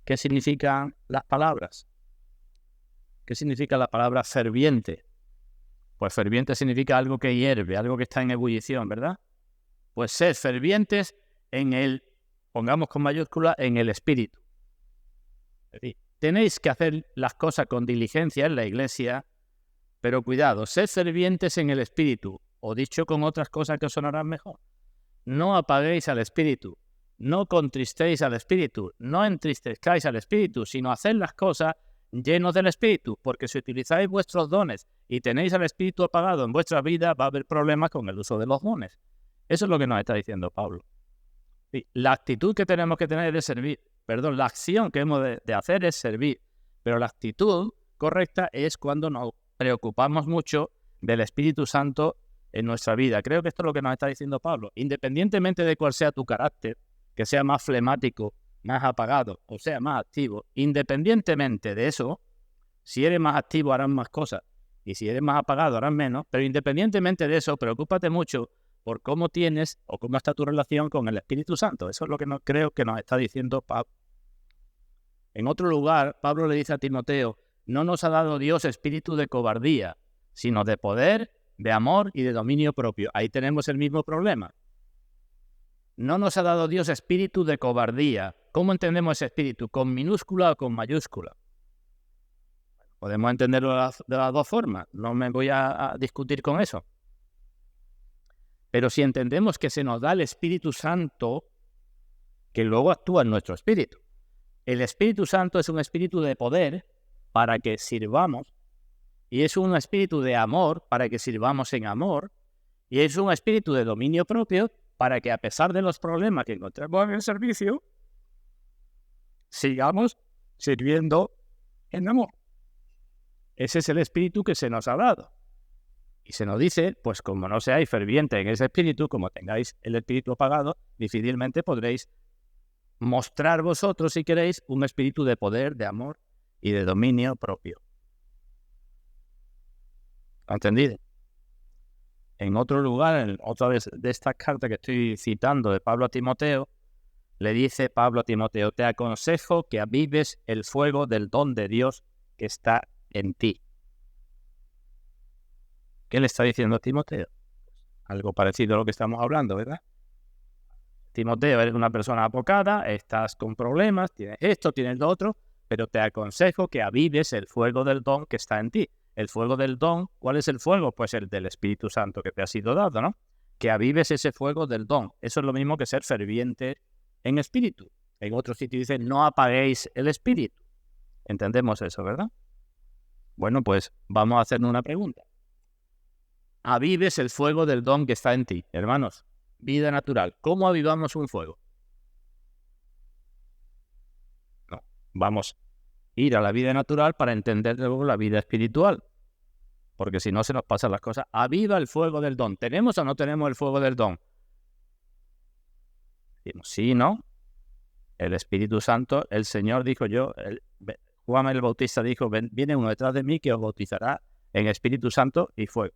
¿qué significan las palabras? ¿Qué significa la palabra ferviente? Pues ferviente significa algo que hierve, algo que está en ebullición, ¿verdad? Pues sed fervientes en el, pongamos con mayúscula, en el Espíritu. Es decir, tenéis que hacer las cosas con diligencia en la iglesia, pero cuidado, sed fervientes en el Espíritu, o dicho con otras cosas que os sonarán mejor. No apaguéis al Espíritu. no contristéis al Espíritu, no entristezcáis al Espíritu, sino haced las cosas llenos del Espíritu, porque si utilizáis vuestros dones y tenéis al Espíritu apagado en vuestra vida, va a haber problemas con el uso de los dones. Eso es lo que nos está diciendo Pablo. Sí, la actitud que tenemos que tener es de servir. La acción que hemos de hacer es servir. Pero la actitud correcta es cuando nos preocupamos mucho del Espíritu Santo en nuestra vida. Creo que esto es lo que nos está diciendo Pablo. Independientemente de cuál sea tu carácter, que sea más flemático, más apagado o sea más activo, independientemente de eso, si eres más activo harás más cosas y si eres más apagado harás menos, pero independientemente de eso, preocúpate mucho por cómo tienes o cómo está tu relación con el Espíritu Santo. Eso es lo que creo que nos está diciendo Pablo. En otro lugar, Pablo le dice a Timoteo, no nos ha dado Dios espíritu de cobardía, sino de poder, de amor y de dominio propio. Ahí tenemos el mismo problema. No nos ha dado Dios espíritu de cobardía. ¿Cómo entendemos ese espíritu? ¿Con minúscula o con mayúscula? Podemos entenderlo de las dos formas. No me voy a discutir con eso. Pero si entendemos que se nos da el Espíritu Santo, que luego actúa en nuestro espíritu. El Espíritu Santo es un espíritu de poder para que sirvamos, y es un espíritu de amor para que sirvamos en amor, y es un espíritu de dominio propio para que a pesar de los problemas que encontremos en el servicio, sigamos sirviendo en amor. Ese es el espíritu que se nos ha dado. Y se nos dice, pues como no seáis fervientes en ese espíritu, como tengáis el espíritu apagado, difícilmente podréis mostrar vosotros, si queréis, un espíritu de poder, de amor y de dominio propio. ¿Entendido? En otro lugar, en otra de estas cartas que estoy citando de Pablo a Timoteo, le dice Pablo a Timoteo, te aconsejo que avives el fuego del don de Dios que está en ti. ¿Qué le está diciendo a Timoteo? Algo parecido a lo que estamos hablando, ¿verdad? Timoteo, eres una persona apocada, estás con problemas, tienes esto, tienes lo otro, pero te aconsejo que avives el fuego del don que está en ti. El fuego del don, ¿cuál es el fuego? Pues el del Espíritu Santo que te ha sido dado, ¿no? Que avives ese fuego del don. Eso es lo mismo que ser ferviente en espíritu. En otro sitio dice, no apaguéis el espíritu. Entendemos eso, ¿verdad? Bueno, pues vamos a hacernos una pregunta. Avives el fuego del don que está en ti. Hermanos, vida natural. ¿Cómo avivamos un fuego? No, vamos a ir a la vida natural para entender luego la vida espiritual. Porque si no se nos pasan las cosas. Aviva el fuego del don. ¿Tenemos o no tenemos el fuego del don? Decimos, sí, ¿no? El Espíritu Santo, el Señor dijo Juan el Bautista dijo, viene uno detrás de mí que os bautizará en Espíritu Santo y fuego.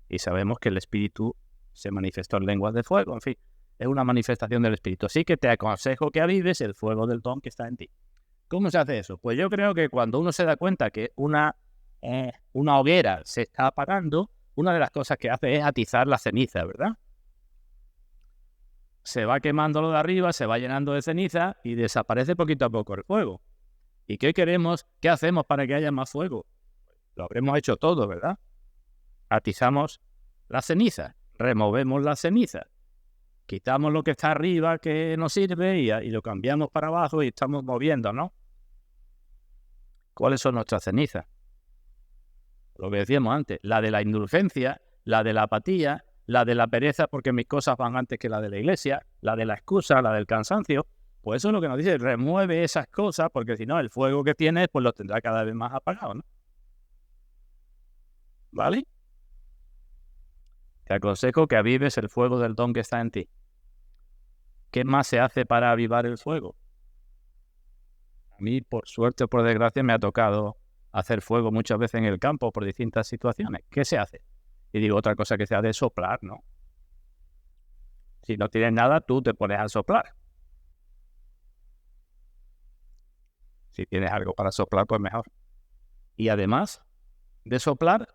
Y sabemos que el Espíritu se manifestó en lenguas de fuego, en fin, es una manifestación del Espíritu. Así que te aconsejo que avives el fuego del don que está en ti. ¿Cómo se hace eso? Pues yo creo que cuando uno se da cuenta que una hoguera se está apagando, una de las cosas que hace es atizar la ceniza, ¿verdad? Se va quemando lo de arriba, se va llenando de ceniza y desaparece poquito a poco el fuego. ¿Y qué queremos? ¿Qué hacemos para que haya más fuego? Lo habremos hecho todo, ¿verdad? Atizamos la ceniza, removemos la ceniza, quitamos lo que está arriba que no sirve y lo cambiamos para abajo y estamos moviendo, ¿no? ¿Cuáles son nuestras cenizas? Lo que decíamos antes, la de la indulgencia, la de la apatía, la de la pereza porque mis cosas van antes que la de la iglesia, la de la excusa, la del cansancio. Pues eso es lo que nos dice, remueve esas cosas porque si no el fuego que tienes pues lo tendrá cada vez más apagado, ¿no? ¿Vale? Te aconsejo que avives el fuego del don que está en ti. ¿Qué más se hace para avivar el fuego? A mí, por suerte o por desgracia, me ha tocado hacer fuego muchas veces en el campo por distintas situaciones. ¿Qué se hace? Y digo, otra cosa que se hace es soplar, ¿no? Si no tienes nada, tú te pones a soplar. Si tienes algo para soplar, pues mejor. Y además de soplar,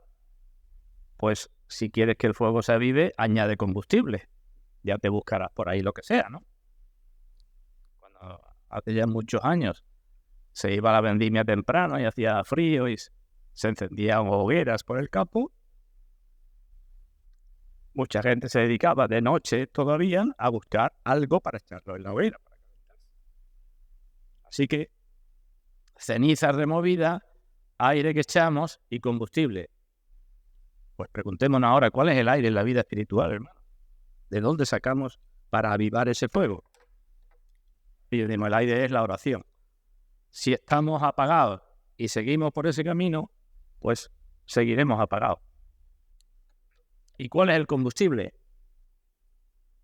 pues si quieres que el fuego se avive, añade combustible. Ya te buscarás por ahí lo que sea, ¿no? Cuando hace ya muchos años se iba a la vendimia temprano y hacía frío y se encendían hogueras por el campo, mucha gente se dedicaba de noche todavía a buscar algo para echarlo en la hoguera. Así que cenizas removidas, aire que echamos y combustible. Pues preguntémonos ahora, ¿cuál es el aire en la vida espiritual, hermano? ¿De dónde sacamos para avivar ese fuego? Y decimos, el aire es la oración. Si estamos apagados y seguimos por ese camino, pues seguiremos apagados. ¿Y cuál es el combustible?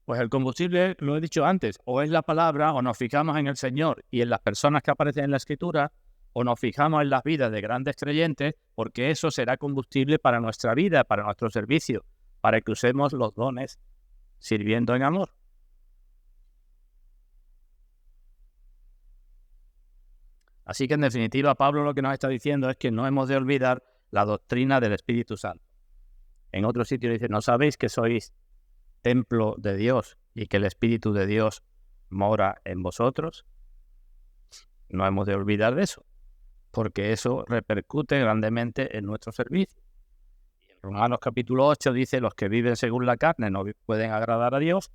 Pues el combustible, lo he dicho antes, o es la palabra, o nos fijamos en el Señor y en las personas que aparecen en la Escritura, o nos fijamos en las vidas de grandes creyentes, porque eso será combustible para nuestra vida, para nuestro servicio, para que usemos los dones sirviendo en amor. Así que en definitiva, Pablo lo que nos está diciendo es que no hemos de olvidar la doctrina del Espíritu Santo. En otro sitio dice, ¿no sabéis que sois templo de Dios y que el Espíritu de Dios mora en vosotros? No hemos de olvidar de eso, porque eso repercute grandemente en nuestro servicio. Y en Romanos capítulo 8 dice, los que viven según la carne no pueden agradar a Dios,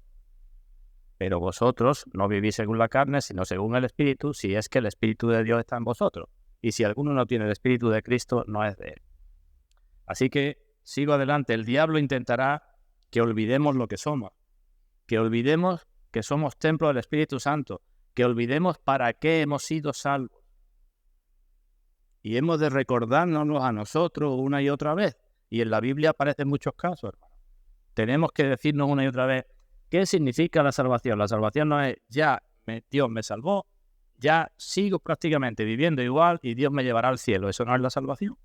pero vosotros no vivís según la carne, sino según el Espíritu, si es que el Espíritu de Dios está en vosotros. Y si alguno no tiene el Espíritu de Cristo, no es de él. Así que sigo adelante. El diablo intentará que olvidemos lo que somos, que olvidemos que somos templo del Espíritu Santo, que olvidemos para qué hemos sido salvos. Y hemos de recordárnoslo a nosotros una y otra vez. Y en la Biblia aparecen muchos casos, hermano. Tenemos que decirnos una y otra vez, ¿qué significa la salvación? La salvación no es, Dios me salvó, ya sigo prácticamente viviendo igual y Dios me llevará al cielo. Eso no es la salvación.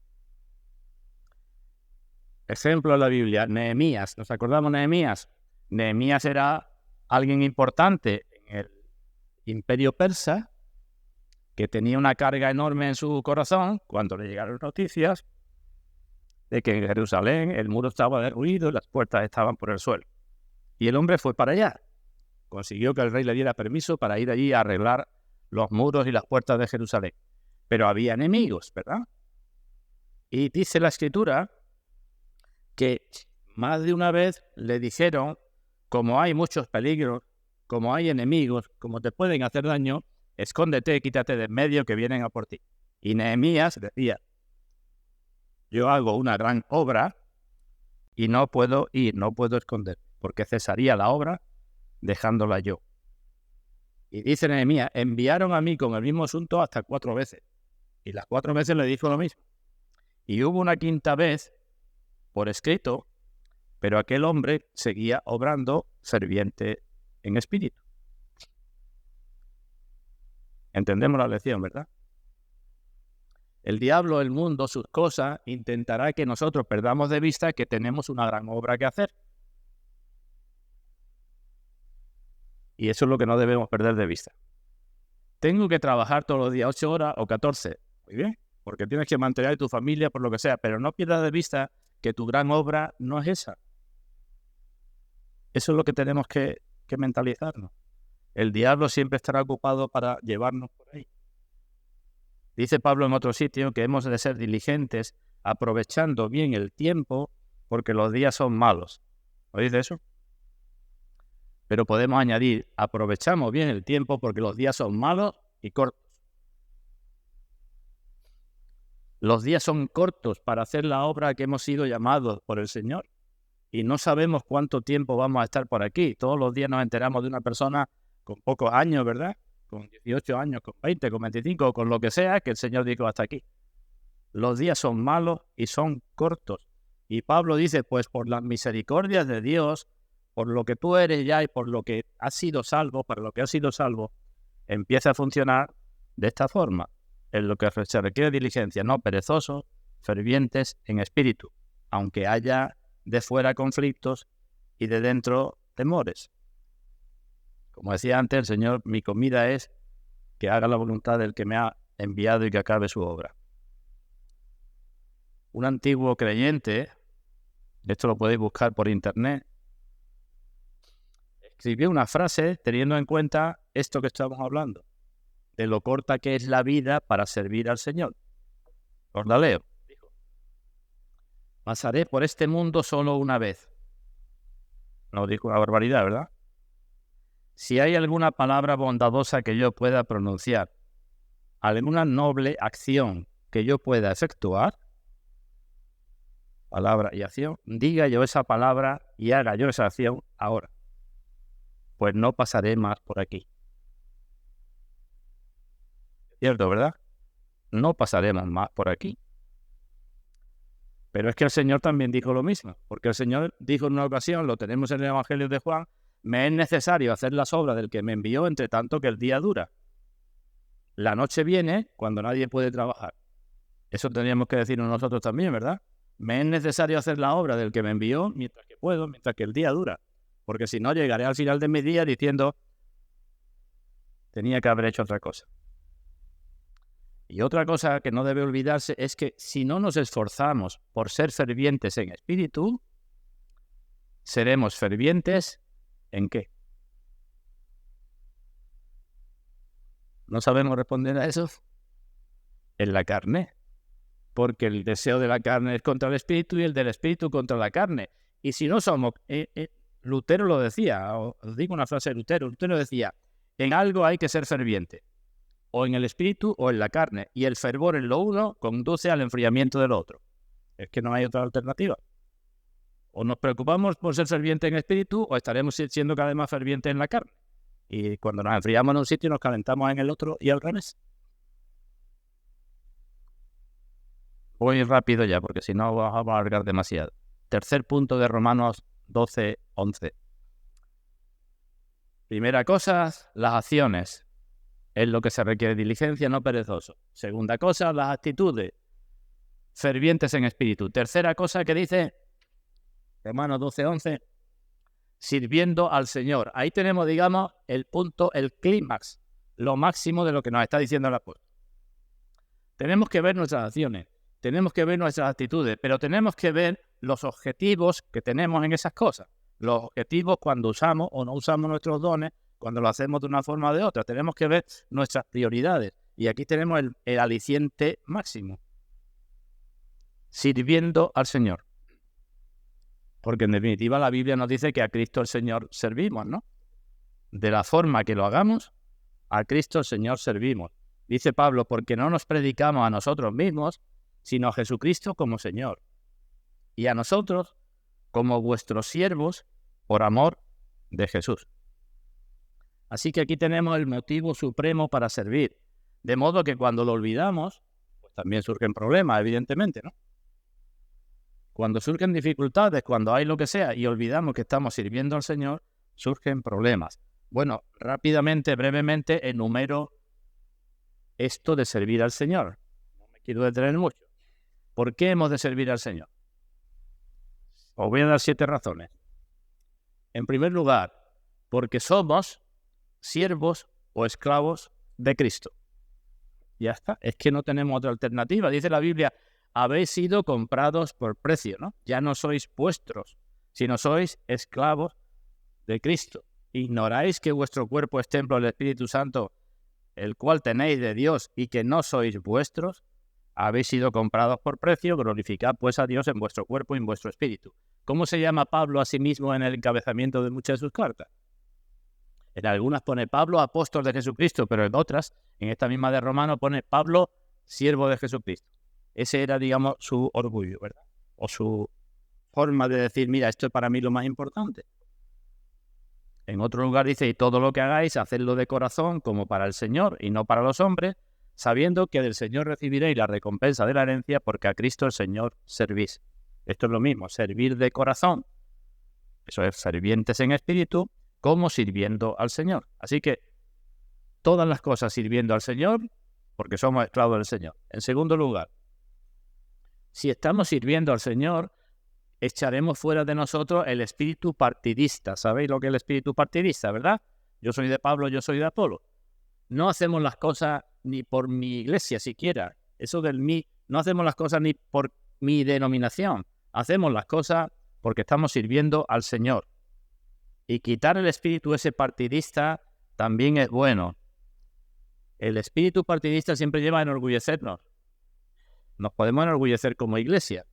Ejemplo de la Biblia, Nehemías. ¿Nos acordamos de Nehemías? Nehemías era alguien importante en el imperio persa que tenía una carga enorme en su corazón cuando le llegaron noticias de que en Jerusalén el muro estaba derruido y las puertas estaban por el suelo. Y el hombre fue para allá. Consiguió que el rey le diera permiso para ir allí a arreglar los muros y las puertas de Jerusalén. Pero había enemigos, ¿verdad? Y dice la Escritura que más de una vez le dijeron, como hay muchos peligros, como hay enemigos, como te pueden hacer daño, escóndete, quítate de en medio que vienen a por ti. Y Nehemías decía, yo hago una gran obra y no puedo ir, no puedo esconder, porque cesaría la obra dejándola yo. Y dice Nehemías, enviaron a mí con el mismo asunto hasta 4 veces. Y las 4 veces le dijo lo mismo. Y hubo una 5ª vez por escrito, pero aquel hombre seguía obrando ferviente en espíritu. Entendemos la lección, ¿verdad? El diablo, el mundo, sus cosas, intentará que nosotros perdamos de vista que tenemos una gran obra que hacer. Y eso es lo que no debemos perder de vista. Tengo que trabajar todos los días 8 horas o 14. Muy bien, porque tienes que mantener a tu familia por lo que sea, pero no pierdas de vista que tu gran obra no es esa. Eso es lo que tenemos que mentalizarnos. El diablo siempre estará ocupado para llevarnos por ahí. Dice Pablo en otro sitio que hemos de ser diligentes aprovechando bien el tiempo porque los días son malos. ¿Oís de eso? Pero podemos añadir, aprovechamos bien el tiempo porque los días son malos y cortos. Los días son cortos para hacer la obra que hemos sido llamados por el Señor. Y no sabemos cuánto tiempo vamos a estar por aquí. Todos los días nos enteramos de una persona con pocos años, ¿verdad? Con 18 años, con 20, con 25, con lo que sea, que el Señor dijo hasta aquí. Los días son malos y son cortos. Y Pablo dice, pues por las misericordias de Dios, por lo que tú eres ya y por lo que has sido salvo, para lo que has sido salvo, empieza a funcionar de esta forma. En lo que se requiere diligencia, no perezosos, fervientes en espíritu, aunque haya de fuera conflictos y de dentro temores. Como decía antes el Señor, mi comida es que haga la voluntad del que me ha enviado y que acabe su obra. Un antiguo creyente, esto lo podéis buscar por internet, escribió una frase teniendo en cuenta esto que estamos hablando, de lo corta que es la vida para servir al Señor. Os la leo. Dijo, pasaré por este mundo solo una vez. No digo una barbaridad, ¿verdad? Si hay alguna palabra bondadosa que yo pueda pronunciar, alguna noble acción que yo pueda efectuar, palabra y acción, diga yo esa palabra y haga yo esa acción ahora, pues no pasaré más por aquí. ¿Cierto, verdad? No pasaremos más por aquí. Pero es que el Señor también dijo lo mismo, porque el Señor dijo en una ocasión, lo tenemos en el Evangelio de Juan, me es necesario hacer las obras del que me envió entre tanto que el día dura. La noche viene cuando nadie puede trabajar. Eso tendríamos que decirnos nosotros también, ¿verdad? Me es necesario hacer la obra del que me envió mientras que puedo, mientras que el día dura. Porque si no, llegaré al final de mi día diciendo, tenía que haber hecho otra cosa. Y otra cosa que no debe olvidarse es que si no nos esforzamos por ser fervientes en espíritu, seremos fervientes ¿en qué? ¿No sabemos responder a eso? En la carne. Porque el deseo de la carne es contra el espíritu y el del espíritu contra la carne. Y si no somos... Lutero lo decía, os digo una frase de Lutero. Lutero decía, en algo hay que ser ferviente. O en el espíritu o en la carne. Y el fervor en lo uno conduce al enfriamiento del otro. Es que no hay otra alternativa. O nos preocupamos por ser fervientes en espíritu o estaremos siendo cada vez más fervientes en la carne. Y cuando nos enfriamos en un sitio nos calentamos en el otro y al revés. Voy rápido ya porque si no vamos a alargar demasiado. Tercer punto de Romanos 12:11. Primera cosa, las acciones. Es lo que se requiere diligencia, no perezoso. Segunda cosa, las actitudes. Fervientes en espíritu. Tercera cosa que dice Romanos 12:11. Sirviendo al Señor. Ahí tenemos, digamos, el punto, el clímax, lo máximo de lo que nos está diciendo el apóstol. Tenemos que ver nuestras acciones, tenemos que ver nuestras actitudes, pero tenemos que ver los objetivos que tenemos en esas cosas. Los objetivos cuando usamos o no usamos nuestros dones, cuando lo hacemos de una forma o de otra. Tenemos que ver nuestras prioridades. Y aquí tenemos el aliciente máximo. Sirviendo al Señor. Porque en definitiva la Biblia nos dice que a Cristo el Señor servimos, ¿no? De la forma que lo hagamos, a Cristo el Señor servimos. Dice Pablo, porque no nos predicamos a nosotros mismos, sino a Jesucristo como Señor. Y a nosotros como vuestros siervos por amor de Jesús. Así que aquí tenemos el motivo supremo para servir. De modo que cuando lo olvidamos, pues también surgen problemas, evidentemente, ¿no? Cuando surgen dificultades, cuando hay lo que sea y olvidamos que estamos sirviendo al Señor, surgen problemas. Bueno, rápidamente, brevemente, enumero esto de servir al Señor. No me quiero detener mucho. ¿Por qué hemos de servir al Señor? Os voy a dar 7 razones. En primer lugar, porque somos siervos o esclavos de Cristo. Ya está, es que no tenemos otra alternativa. Dice la Biblia, habéis sido comprados por precio, ¿no? Ya no sois vuestros, sino sois esclavos de Cristo. ¿Ignoráis que vuestro cuerpo es templo del Espíritu Santo, el cual tenéis de Dios y que no sois vuestros? Habéis sido comprados por precio, glorificad pues a Dios en vuestro cuerpo y en vuestro espíritu. ¿Cómo se llama Pablo a sí mismo en el encabezamiento de muchas de sus cartas? En algunas pone Pablo, apóstol de Jesucristo, pero en otras, en esta misma de Romanos, pone Pablo, siervo de Jesucristo. Ese era, digamos, su orgullo, ¿verdad? O su forma de decir, mira, esto es para mí lo más importante. En otro lugar dice, y todo lo que hagáis, hacedlo de corazón como para el Señor y no para los hombres, sabiendo que del Señor recibiréis la recompensa de la herencia porque a Cristo el Señor servís. Esto es lo mismo, servir de corazón. Eso es, fervientes en espíritu, como sirviendo al Señor. Así que todas las cosas sirviendo al Señor, porque somos esclavos del Señor. En segundo lugar, si estamos sirviendo al Señor, echaremos fuera de nosotros el espíritu partidista. ¿Sabéis lo que es el espíritu partidista, verdad? Yo soy de Pablo, yo soy de Apolo. No hacemos las cosas ni por mi iglesia siquiera. Eso del mí, no hacemos las cosas ni por mi denominación. Hacemos las cosas porque estamos sirviendo al Señor. Y quitar el espíritu ese partidista también es bueno. El espíritu partidista siempre lleva a enorgullecernos. Nos podemos enorgullecer como iglesia,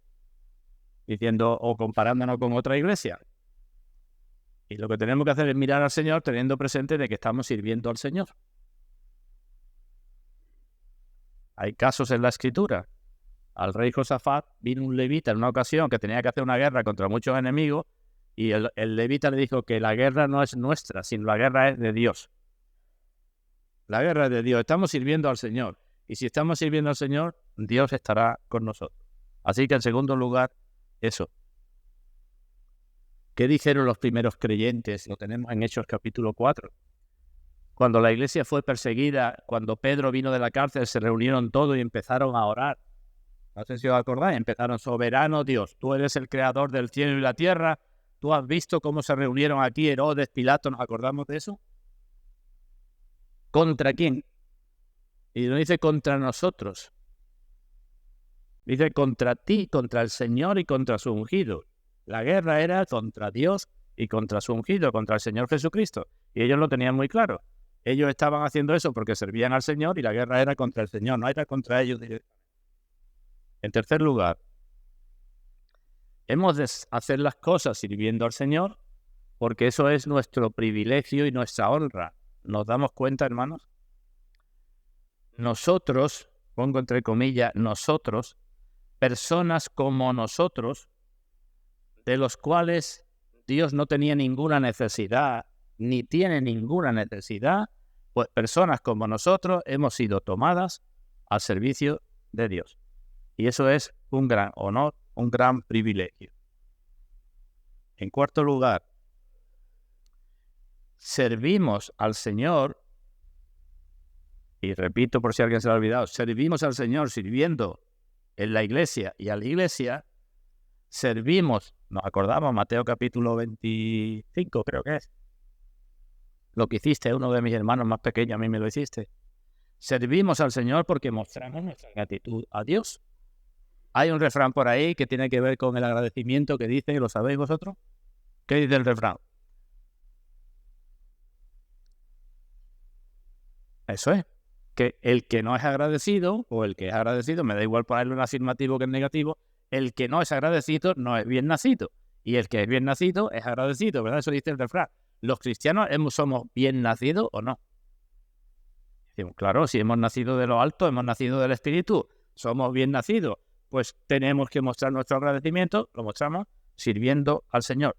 diciendo o comparándonos con otra iglesia. Y lo que tenemos que hacer es mirar al Señor teniendo presente de que estamos sirviendo al Señor. Hay casos en la Escritura. Al rey Josafat vino un levita en una ocasión que tenía que hacer una guerra contra muchos enemigos y el levita le dijo que la guerra no es nuestra, sino la guerra es de Dios. La guerra es de Dios. Estamos sirviendo al Señor. Y si estamos sirviendo al Señor, Dios estará con nosotros. Así que en segundo lugar, eso. ¿Qué dijeron los primeros creyentes? Lo tenemos en Hechos capítulo 4. Cuando la iglesia fue perseguida, cuando Pedro vino de la cárcel, se reunieron todos y empezaron a orar. No sé si os acordáis, empezaron: soberano Dios, tú eres el creador del cielo y la tierra. ¿Tú has visto cómo se reunieron aquí Herodes, Pilato? ¿Nos acordamos de eso? ¿Contra quién? Y no dice contra nosotros. Dice contra ti, contra el Señor y contra su ungido. La guerra era contra Dios y contra su ungido, contra el Señor Jesucristo. Y ellos lo tenían muy claro. Ellos estaban haciendo eso porque servían al Señor y la guerra era contra el Señor, no era contra ellos directamente. En tercer lugar, hemos de hacer las cosas sirviendo al Señor porque eso es nuestro privilegio y nuestra honra. ¿Nos damos cuenta, hermanos? Nosotros, pongo entre comillas, nosotros, personas como nosotros, de los cuales Dios no tenía ninguna necesidad, ni tiene ninguna necesidad, pues personas como nosotros hemos sido tomadas al servicio de Dios. Y eso es un gran honor, un gran privilegio. En cuarto lugar, servimos al Señor, y repito por si alguien se lo ha olvidado, servimos al Señor sirviendo en la iglesia y a la iglesia, servimos, nos acordamos, Mateo capítulo 25 creo que es, lo que hiciste, uno de mis hermanos más pequeños, a mí me lo hiciste. Servimos al Señor porque mostramos nuestra gratitud a Dios. Hay un refrán por ahí que tiene que ver con el agradecimiento que dice, ¿lo sabéis vosotros? ¿Qué dice el refrán? Eso es, que el que no es agradecido, o el que es agradecido, me da igual ponerle un afirmativo que un negativo, el que no es agradecido no es bien nacido. Y el que es bien nacido es agradecido, ¿verdad? Eso dice el refrán. ¿Los cristianos somos bien nacidos o no? Decimos, claro, si hemos nacido de lo alto, hemos nacido del Espíritu, somos bien nacidos, pues tenemos que mostrar nuestro agradecimiento, lo mostramos sirviendo al Señor.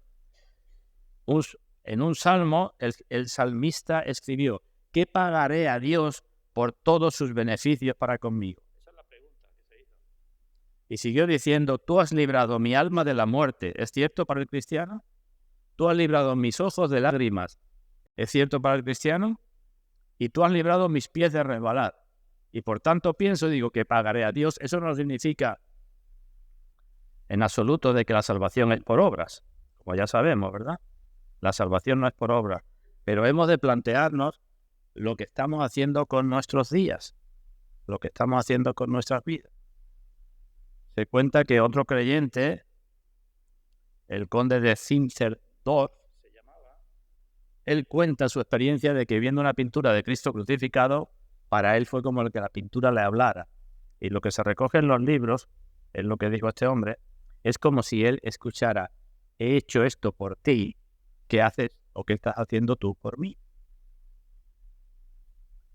En un salmo, el salmista escribió: ¿qué pagaré a Dios por todos sus beneficios para conmigo? Esa es la pregunta que se hizo. Y siguió diciendo: tú has librado mi alma de la muerte. ¿Es cierto para el cristiano? Tú has librado mis ojos de lágrimas. ¿Es cierto para el cristiano? Y tú has librado mis pies de resbalar. Y por tanto digo que pagaré a Dios. Eso no significa en absoluto de que la salvación es por obras, como ya sabemos, ¿verdad? La salvación no es por obras, pero hemos de plantearnos lo que estamos haciendo con nuestros días, lo que estamos haciendo con nuestras vidas. Se cuenta que otro creyente, el conde de Zinzendorf, se llamaba, él cuenta su experiencia de que viendo una pintura de Cristo crucificado, para él fue como el que la pintura le hablara. Y lo que se recoge en los libros, es lo que dijo este hombre, es como si él escuchara: he hecho esto por ti, ¿qué haces o qué estás haciendo tú por mí?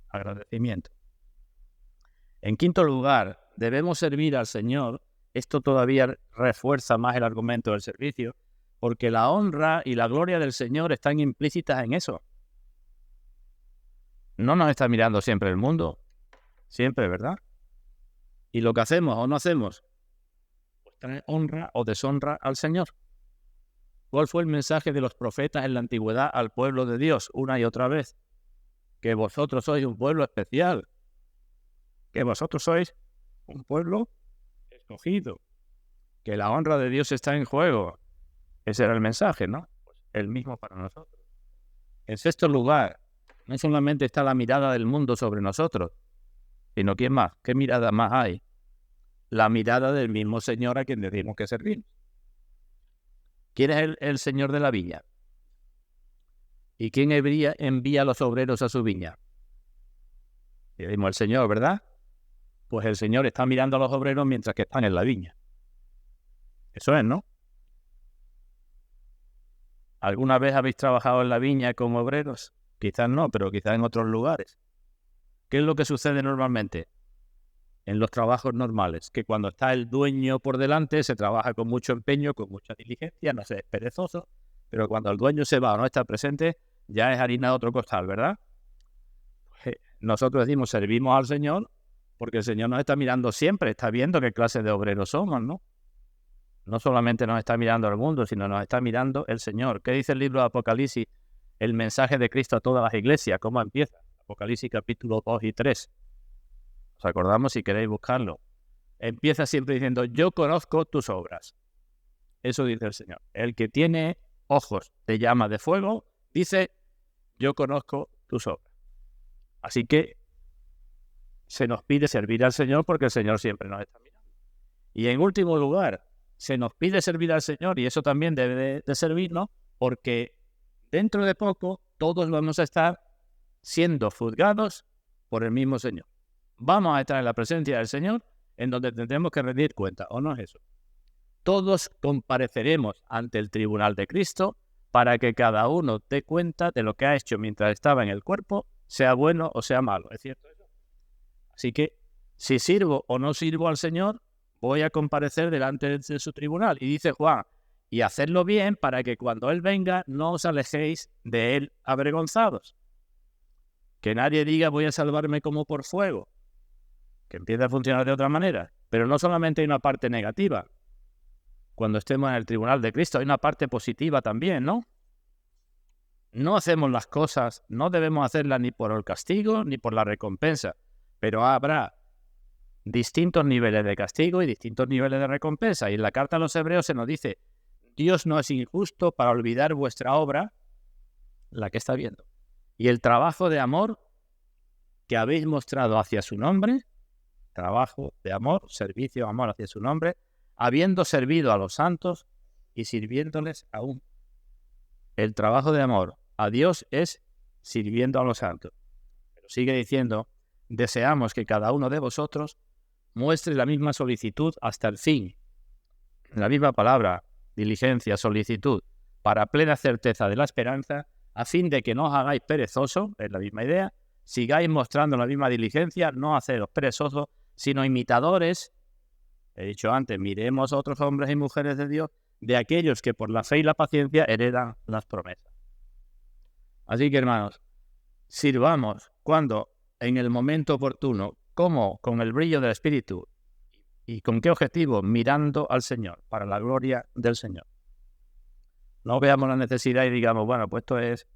Agradecimiento. En quinto lugar, debemos servir al Señor. Esto todavía refuerza más el argumento del servicio, porque la honra y la gloria del Señor están implícitas en eso. No nos está mirando siempre el mundo, siempre, ¿verdad? Y lo que hacemos o no hacemos, pues trae honra o deshonra al Señor. ¿Cuál fue el mensaje de los profetas en la antigüedad al pueblo de Dios una y otra vez? Que vosotros sois un pueblo especial, que vosotros sois un pueblo escogido, que la honra de Dios está en juego. Ese era el mensaje, ¿no? Pues el mismo para nosotros. En sexto lugar, no solamente está la mirada del mundo sobre nosotros, sino ¿quién más? ¿Qué mirada más hay? La mirada del mismo Señor a quien decimos que servimos. ¿Quién es el Señor de la viña? ¿Y quién envía a los obreros a su viña? Y decimos el Señor, ¿verdad? Pues el Señor está mirando a los obreros mientras que están en la viña. Eso es, ¿no? ¿Alguna vez habéis trabajado en la viña como obreros? Quizás no, pero quizás en otros lugares. ¿Qué es lo que sucede normalmente en los trabajos normales? Que cuando está el dueño por delante se trabaja con mucho empeño, con mucha diligencia, no se es perezoso, pero cuando el dueño se va o no está presente, ya es harina de otro costal, ¿verdad? Nosotros decimos, servimos al Señor, porque el Señor nos está mirando siempre, está viendo qué clase de obreros somos, ¿no? No solamente nos está mirando el mundo, sino nos está mirando el Señor. ¿Qué dice el libro de Apocalipsis? El mensaje de Cristo a todas las iglesias. ¿Cómo empieza? Apocalipsis capítulo 2 y 3. Os acordamos si queréis buscarlo. Empieza siempre diciendo, yo conozco tus obras. Eso dice el Señor. El que tiene ojos de llama de fuego, dice, yo conozco tus obras. Así que se nos pide servir al Señor porque el Señor siempre nos está mirando. Y en último lugar, se nos pide servir al Señor y eso también debe de servirnos porque dentro de poco todos vamos a estar siendo juzgados por el mismo Señor. Vamos a estar en la presencia del Señor en donde tendremos que rendir cuenta, ¿o no es eso? Todos compareceremos ante el tribunal de Cristo para que cada uno dé cuenta de lo que ha hecho mientras estaba en el cuerpo, sea bueno o sea malo. ¿Es cierto eso? Así que si sirvo o no sirvo al Señor, voy a comparecer delante de su tribunal. Y dice Juan, y hacedlo bien para que cuando Él venga no os alejéis de Él avergonzados. Que nadie diga voy a salvarme como por fuego. Que empiece a funcionar de otra manera. Pero no solamente hay una parte negativa. Cuando estemos en el tribunal de Cristo hay una parte positiva también, ¿no? No hacemos las cosas, no debemos hacerlas ni por el castigo ni por la recompensa. Pero habrá distintos niveles de castigo y distintos niveles de recompensa. Y en la carta a los Hebreos se nos dice, Dios no es injusto para olvidar vuestra obra, la que está viendo, y el trabajo de amor que habéis mostrado hacia su nombre, trabajo de amor, servicio de amor hacia su nombre, habiendo servido a los santos y sirviéndoles aún. El trabajo de amor a Dios es sirviendo a los santos. Pero sigue diciendo, deseamos que cada uno de vosotros muestre la misma solicitud hasta el fin. La misma palabra, diligencia, solicitud, para plena certeza de la esperanza, a fin de que no os hagáis perezosos, es la misma idea, sigáis mostrando la misma diligencia, no haceros perezosos, sino imitadores, he dicho antes, miremos a otros hombres y mujeres de Dios, de aquellos que por la fe y la paciencia heredan las promesas. Así que, hermanos, sirvamos cuando, en el momento oportuno, como con el brillo del Espíritu. ¿Y con qué objetivo? Mirando al Señor, para la gloria del Señor. No veamos la necesidad y digamos, bueno, pues esto es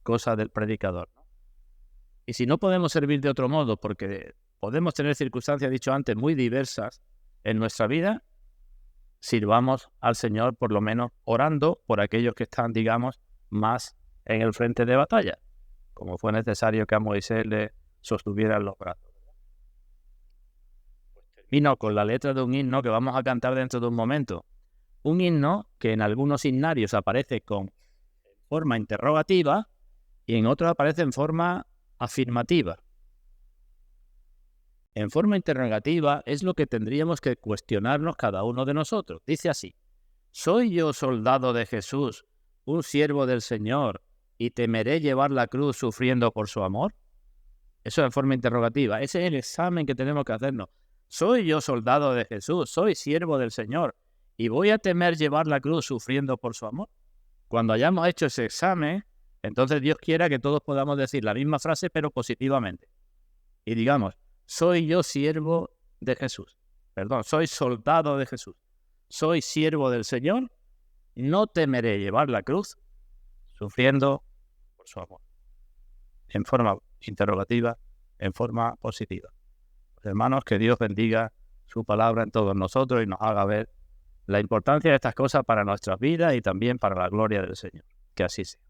cosa del predicador, ¿no? Y si no podemos servir de otro modo, porque podemos tener circunstancias, dicho antes, muy diversas en nuestra vida, sirvamos al Señor por lo menos orando por aquellos que están, digamos, más en el frente de batalla, como fue necesario que a Moisés le sostuvieran los brazos. Termino con la letra de un himno que vamos a cantar dentro de un momento. Un himno que en algunos himnarios aparece con forma interrogativa y en otros aparece en forma afirmativa. En forma interrogativa es lo que tendríamos que cuestionarnos cada uno de nosotros. Dice así, ¿soy yo soldado de Jesús, un siervo del Señor, y temeré llevar la cruz sufriendo por su amor? Eso es en forma interrogativa. Ese es el examen que tenemos que hacernos. ¿Soy yo soldado de Jesús? ¿Soy siervo del Señor? ¿Y voy a temer llevar la cruz sufriendo por su amor? Cuando hayamos hecho ese examen, entonces Dios quiera que todos podamos decir la misma frase, pero positivamente. Y digamos, soy yo siervo de Jesús. Perdón, soy soldado de Jesús. Soy siervo del Señor. No temeré llevar la cruz sufriendo por su amor. En forma interrogativa, en forma positiva. Hermanos, que Dios bendiga su palabra en todos nosotros y nos haga ver la importancia de estas cosas para nuestras vidas y también para la gloria del Señor. Que así sea.